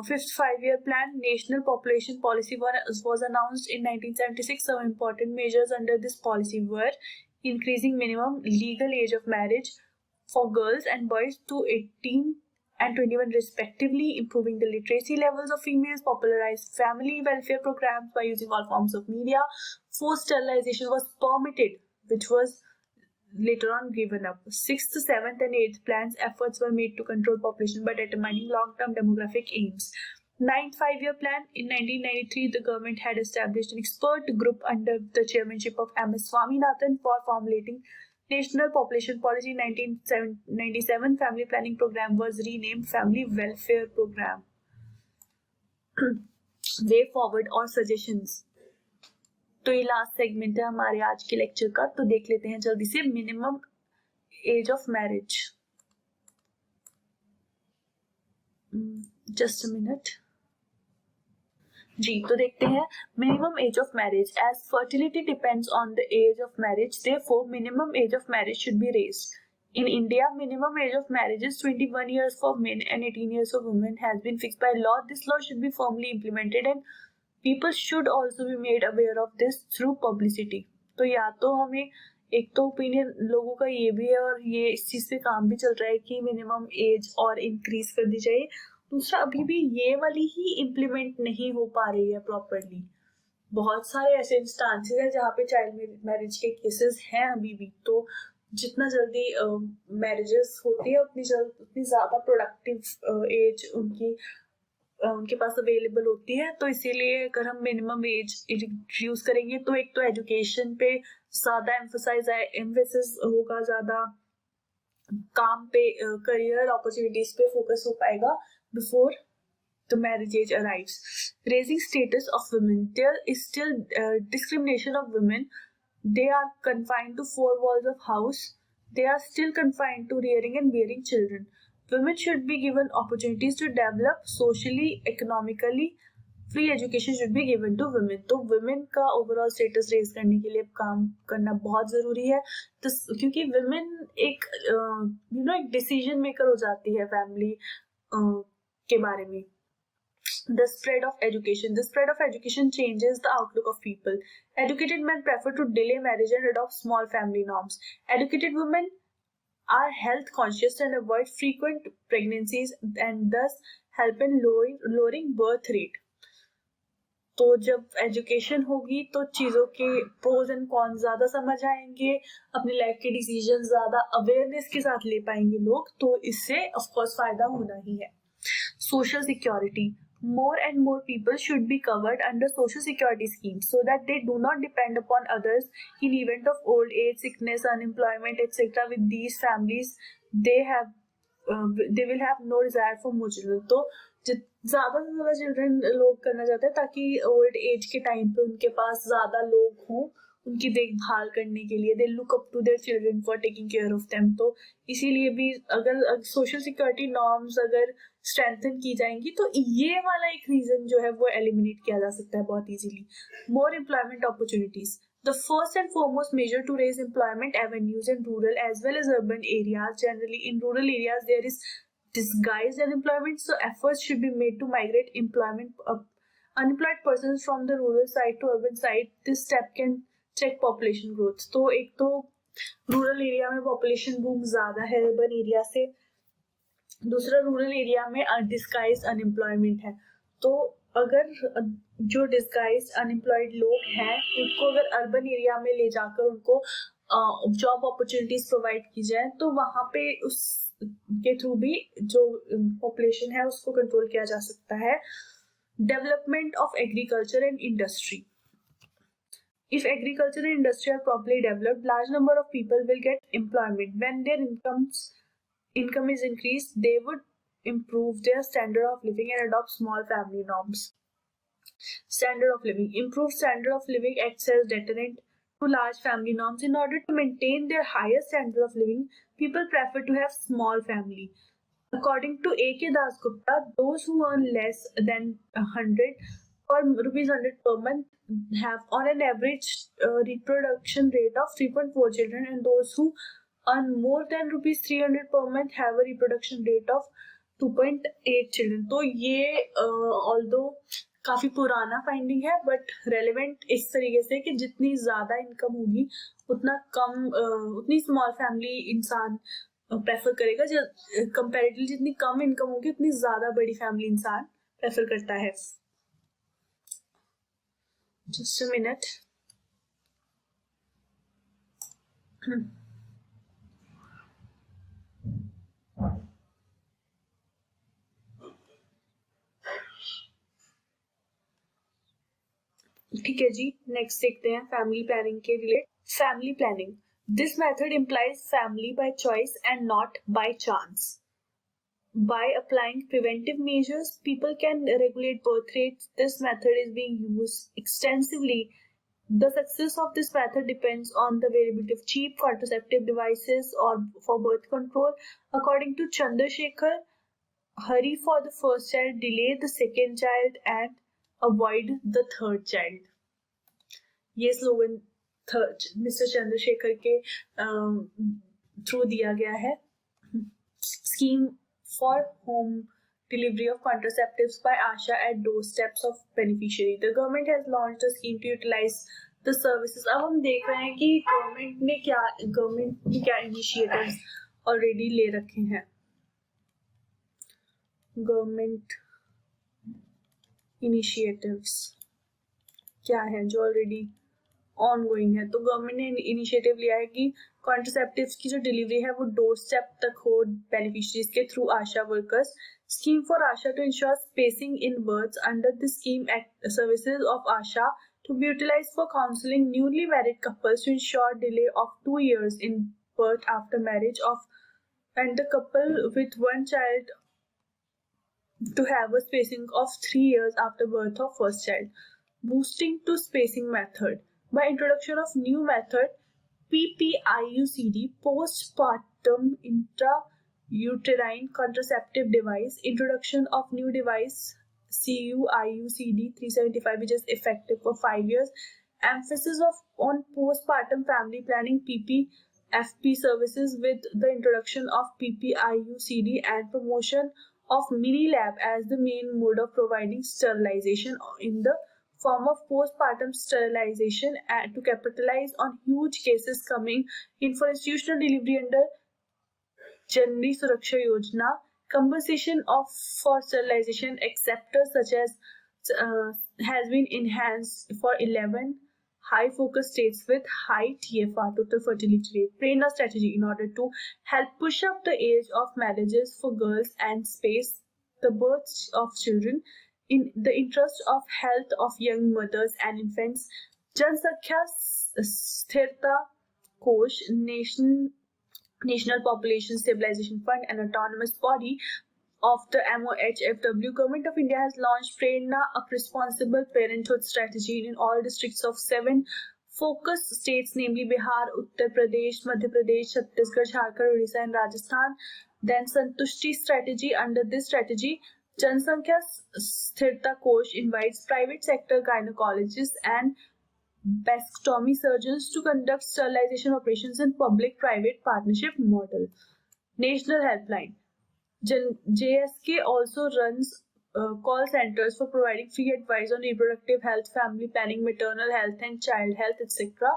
Speaker 1: Fifth five-year plan, National Population Policy was announced in 1976. Some important measures under this policy were increasing minimum legal age of marriage for girls and boys to 18 and 21 respectively, improving the literacy levels of females, popularized family welfare programs by using all forms of media. Forced sterilization was permitted, which was later on given up. Sixth, seventh, and eighth plans efforts were made to control population by determining long-term demographic aims. Ninth five-year plan, in 1993, the government had established an expert group under the chairmanship of M.S. Swaminathan for formulating National Population Policy. 1997 Family Planning Program was renamed Family Welfare Program. Way forward और suggestions. तो ये last segment है हमारे आज के lecture का, तो देख लेते हैं जल्दी से minimum age of marriage. Just a minute जी, तो देखते हैं minimum age of marriage. As fertility depends on the age of marriage, therefore minimum age of marriage should be raised. In India, minimum age of marriage is 21 years for men and 18 years for women has been fixed by law. This law should be firmly implemented and people should also be made aware of this through publicity. तो या तो हमें एक तो opinion लोगों का ये भी है और ये इस चीज पे काम भी चल रहा है कि मिनिमम एज और इंक्रीज कर दी जाए. दूसरा, अभी भी ये वाली ही इम्प्लीमेंट नहीं हो पा रही है प्रॉपरली. बहुत सारे ऐसे इंस्टांसेस हैं जहाँ पे चाइल्ड मैरिज के केसेस हैं अभी भी. तो जितना जल्दी मैरिजेस होती है उतनी ज्यादा प्रोडक्टिव एज उनके पास अवेलेबल होती है. तो इसीलिए अगर हम मिनिमम एज रिड्यूस करेंगे तो एक तो एजुकेशन पे ज्यादा एम्फेसिस होगा, ज्यादा काम पे, करियर अपॉर्चुनिटीज पे फोकस हो पाएगा before the marriage age arrives. Raising status of women. There is still discrimination of women. They are confined to four walls of house. They are still confined to rearing and bearing children. Women should be given opportunities to develop socially, economically. Free education should be given to women. तो women का overall status raise करने के लिए काम करना बहुत जरूरी है. तो क्योंकि women एक एक decision maker हो जाती है family के बारे में. The spread of education. The spread of education changes the outlook of people. Educated men prefer to delay marriage and adopt small family norms. Educated women are health conscious and avoid frequent pregnancies and thus help in lowering birth rate. तो जब education होगी तो चीजों के pros and cons ज्यादा समझ आएंगे, अपनी लाइफ के डिसीजन ज्यादा अवेयरनेस के साथ ले पाएंगे लोग. तो इससे ऑफ कोर्स फायदा होना ही है. Social security. More and more people should be covered under social security schemes so that they do not depend upon others in event of old age, sickness, unemployment, etc. With these families, they will have no desire for more children. तो ज्यादा से ज्यादा children लोग करना चाहते हैं ताकि old age के टाइम पे उनके पास ज्यादा लोग हों उनकी देखभाल करने के लिए. They look up to their children for taking care of them. तो इसीलिए भी अगर सोशल सिक्योरिटी नॉर्म्स अगर स्ट्रेंथन की जाएंगी तो ये वाला एक रीजन जो है वो एलिमिनेट किया जा सकता है बहुत easily. More employment opportunities. The first and foremost measure to raise employment avenues in rural as well as urban areas. Generally, in rural areas there is disguised unemployment, so efforts should be made to migrate unemployed persons from the rural side to urban side. This step can check population growth. तो एक तो rural area में population boom ज्यादा है urban area से. दूसरा, rural area में disguise unemployment है. तो अगर जो डिस्गाइज अनएम्प्लॉयड लोग हैं उनको अगर अर्बन एरिया में ले जाकर उनको जॉब अपॉर्चुनिटीज प्रोवाइड की जाए तो वहां पे उसके थ्रू भी जो पॉपुलेशन है उसको कंट्रोल किया जा सकता है. Development of agriculture and industry. If agriculture and industry are properly developed, large number of people will get employment. When their income is increased, they would improve their standard of living and adopt small family norms. Standard of living. Improved standard of living acts as deterrent to large family norms. In order to maintain their higher standard of living, people prefer to have small family. According to A.K. Dasgupta, those who earn less than 100 or rupees 100 per month have on an average reproduction rate of 3.4 children, and those who earn more than rupees 300 per month have a reproduction rate of 2.8 children. तो ये although काफी पुराना finding है but relevant इस तरीके से कि जितनी ज्यादा इनकम होगी उतना कम उतनी स्मॉल फैमिली इंसान प्रेफर करेगा। कंपैरेटिवली जितनी कम इनकम होगी उतनी ज्यादा बड़ी फैमिली इंसान प्रेफर करता है। Just a minute. ठीक है जी, नेक्स्ट देखते हैं फैमिली प्लानिंग के relate. Family planning, this method implies family by choice and not by chance. By applying preventive measures, people can regulate birth rates. This method is being used extensively. The success of this method depends on the availability of cheap contraceptive devices or for birth control. According to Chandrasekhar, hurry for the first child, delay the second child, and avoid the third child. ये slogan mister Chandrashekhar के through दिया गया है। Scheme for home delivery of contraceptives by ASHA at doorsteps of beneficiary. The government has launched a scheme to utilize the services. अब हम देख रहे हैं कि गवर्नमेंट ने क्या इनिशिएटिव्स ऑलरेडी ले रखे हैं। गवर्नमेंट इनिशिएटिव्स क्या है जो ऑलरेडी ऑन गोइंग है। तो गवर्नमेंट ने इनिशिएटिव लिया है कि कॉन्ट्रासेप्टिव्स की जो डिलीवरी है वो डोर स्टेप तक हो बेनिफिशरीज के through ASHA workers. Scheme for ASHA to ensure spacing in births. Under this scheme services of ASHA to be utilized for counseling newly married couples to ensure delay of 2 years in birth after marriage and the couple with one child to have a spacing of 3 years after birth of first child. Boosting to spacing method. By introduction of new method, PPIUCD, postpartum intrauterine contraceptive device, introduction of new device CUIUCD 375, which is effective for 5 years. Emphasis on postpartum family planning PPFP services with the introduction of PPIUCD and promotion of mini lab as the main mode of providing sterilization in the form of postpartum sterilization and to capitalize on huge cases coming in for institutional delivery under Janani Suraksha Yojana. Compensation for sterilization acceptors such as has been enhanced for 11 high focus states with high TFR total fertility rate. Prerna strategy in order to help push up the age of marriages for girls and space the birth of children in the interest of health of young mothers and infants. Jansankhya Sthirta Kosh, National Population Stabilization Fund, an autonomous body of the MOHFW, Government of India has launched Prerna, a responsible parenthood strategy in all districts of 7 focus states, namely Bihar, Uttar Pradesh, Madhya Pradesh, Chhattisgarh, Jharkhand, Odisha, and Rajasthan. Then Santushti strategy. Under this strategy, Jansankhya Sthirta Kosh invites private sector gynecologists and vasectomy surgeons to conduct sterilization operations in public-private partnership model. National Helpline. JSK also runs call centers for providing free advice on reproductive health, family planning, maternal health and child health, etc.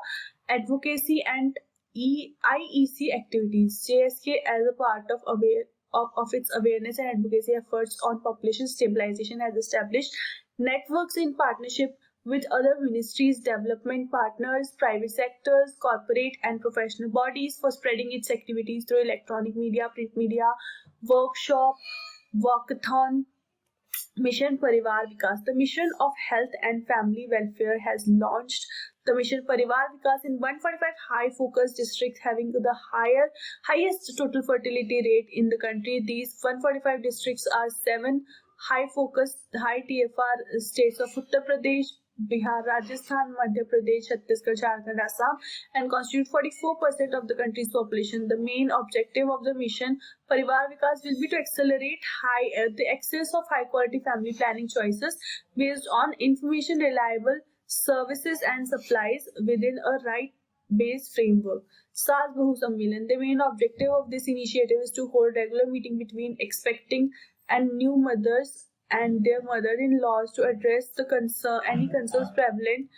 Speaker 1: Advocacy and IEC activities. JSK, as a part of its awareness and advocacy efforts on population stabilization, has established networks in partnership with other ministries, development partners, private sectors, corporate and professional bodies for spreading its activities through electronic media, print media, workshop, walkathon. Mission Parivar Vikas. The Mission of Health and Family Welfare has launched the Mission Parivar Vikas in 145 high focus districts having the highest total fertility rate in the country. These 145 districts are 7 high focus high TFR states of Uttar Pradesh, Bihar, Rajasthan, Madhya Pradesh, Chhattisgarh, Jharkhand, Assam, and constitute 44% of the country's population. The main objective of the mission Parivar Vikas will be to accelerate the access of high-quality family planning choices based on information, reliable services, and supplies within a right based framework. Saas Bahu Sammelan. The main objective of this initiative is to hold regular meeting between expecting and new mothers and their mother-in-laws to address any concerns prevalent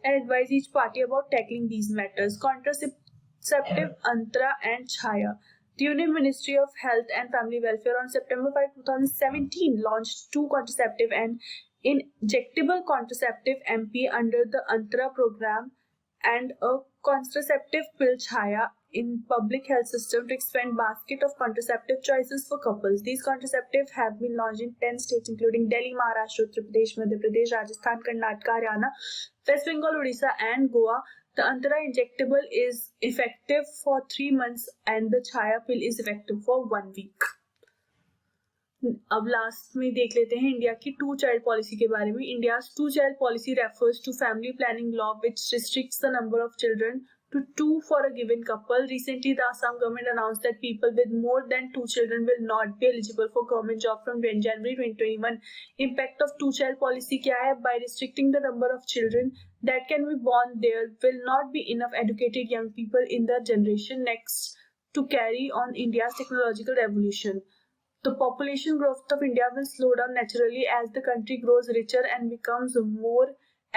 Speaker 1: and advise each party about tackling these matters. Contraceptive Antara and Chhaya. The Union Ministry of Health and Family Welfare on September 5, 2017 launched two contraceptive and injectable contraceptive MP under the Antara program and a contraceptive pill Chhaya in public health system to expand basket of contraceptive choices for couples. These contraceptives have been launched in 10 states including Delhi, Maharashtra, Uttar Pradesh, Madhya Pradesh, Rajasthan, Karnataka, Haryana, West Bengal, Odisha and Goa. The Antara injectable is effective for 3 months and the Chhaya pill is effective for 1 week. अब last में देख लेते हैं India की to child policy के बारे में. India's two child policy refers to family planning law which restricts the number of children to 2 for a given couple. Recently, the Assam government announced that people with more than 2 children will not be eligible for government job from January 2021. Impact of two-child policy क्या है? By restricting the number of children that can be born, there will not be enough educated young people in the generation next to carry on India's technological revolution. The population growth of India will slow down naturally as the country grows richer and becomes more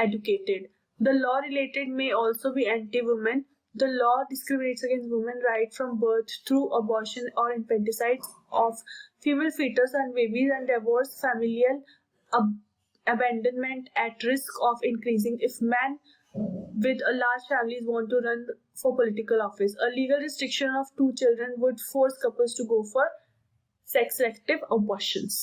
Speaker 1: educated. The law related may also be anti-women. The law discriminates against women right from birth through abortion or infanticide of female fetus and babies and divorce, familial abandonment at risk of increasing if men with a large families want to run for political office. A legal restriction of 2 children would force couples to go for sex-selective abortions.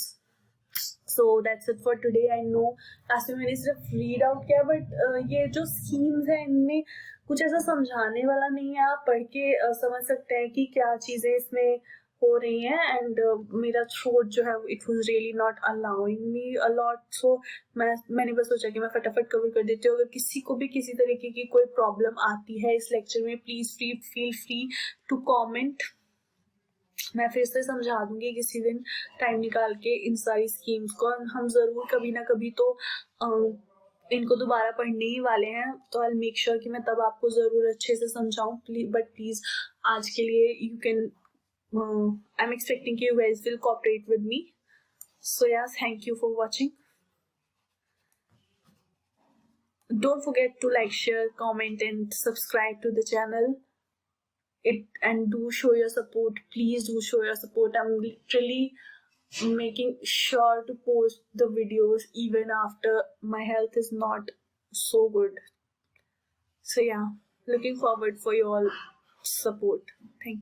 Speaker 1: So that's it for today. I know last में मैंने सिर्फ read out किया but ये जो schemes है इनमें कुछ ऐसा समझाने वाला नहीं है. आप पढ़ के समझ सकते हैं कि क्या चीज़ें इसमें हो रही हैं. एंड मेरा थ्रोट जो है it was really not allowing me a lot. So मैंने बस सोचा कि मैं फटाफट कवर कर देती हूँ. अगर किसी को भी किसी तरीके की कोई प्रॉब्लम आती है इस लेक्चर में please feel free to comment. मैं फिर से समझा दूंगी किसी दिन टाइम निकाल के इन सारी स्कीम्स को. हम ज़रूर कभी ना कभी तो इनको दोबारा पढ़ने ही वाले हैं. तो आई मेक श्योर कि मैं तब आपको ज़रूर अच्छे से समझाऊँ. बट प्लीज़ आज के लिए you can I am expecting कि you guys will cooperate with me. So yes, thank you for watching. Don't forget to like, share, comment and subscribe to the channel. And do show your support. Please do show your support. I'm literally making sure to post the videos even after my health is not so good. So yeah, looking forward for your support. Thank you.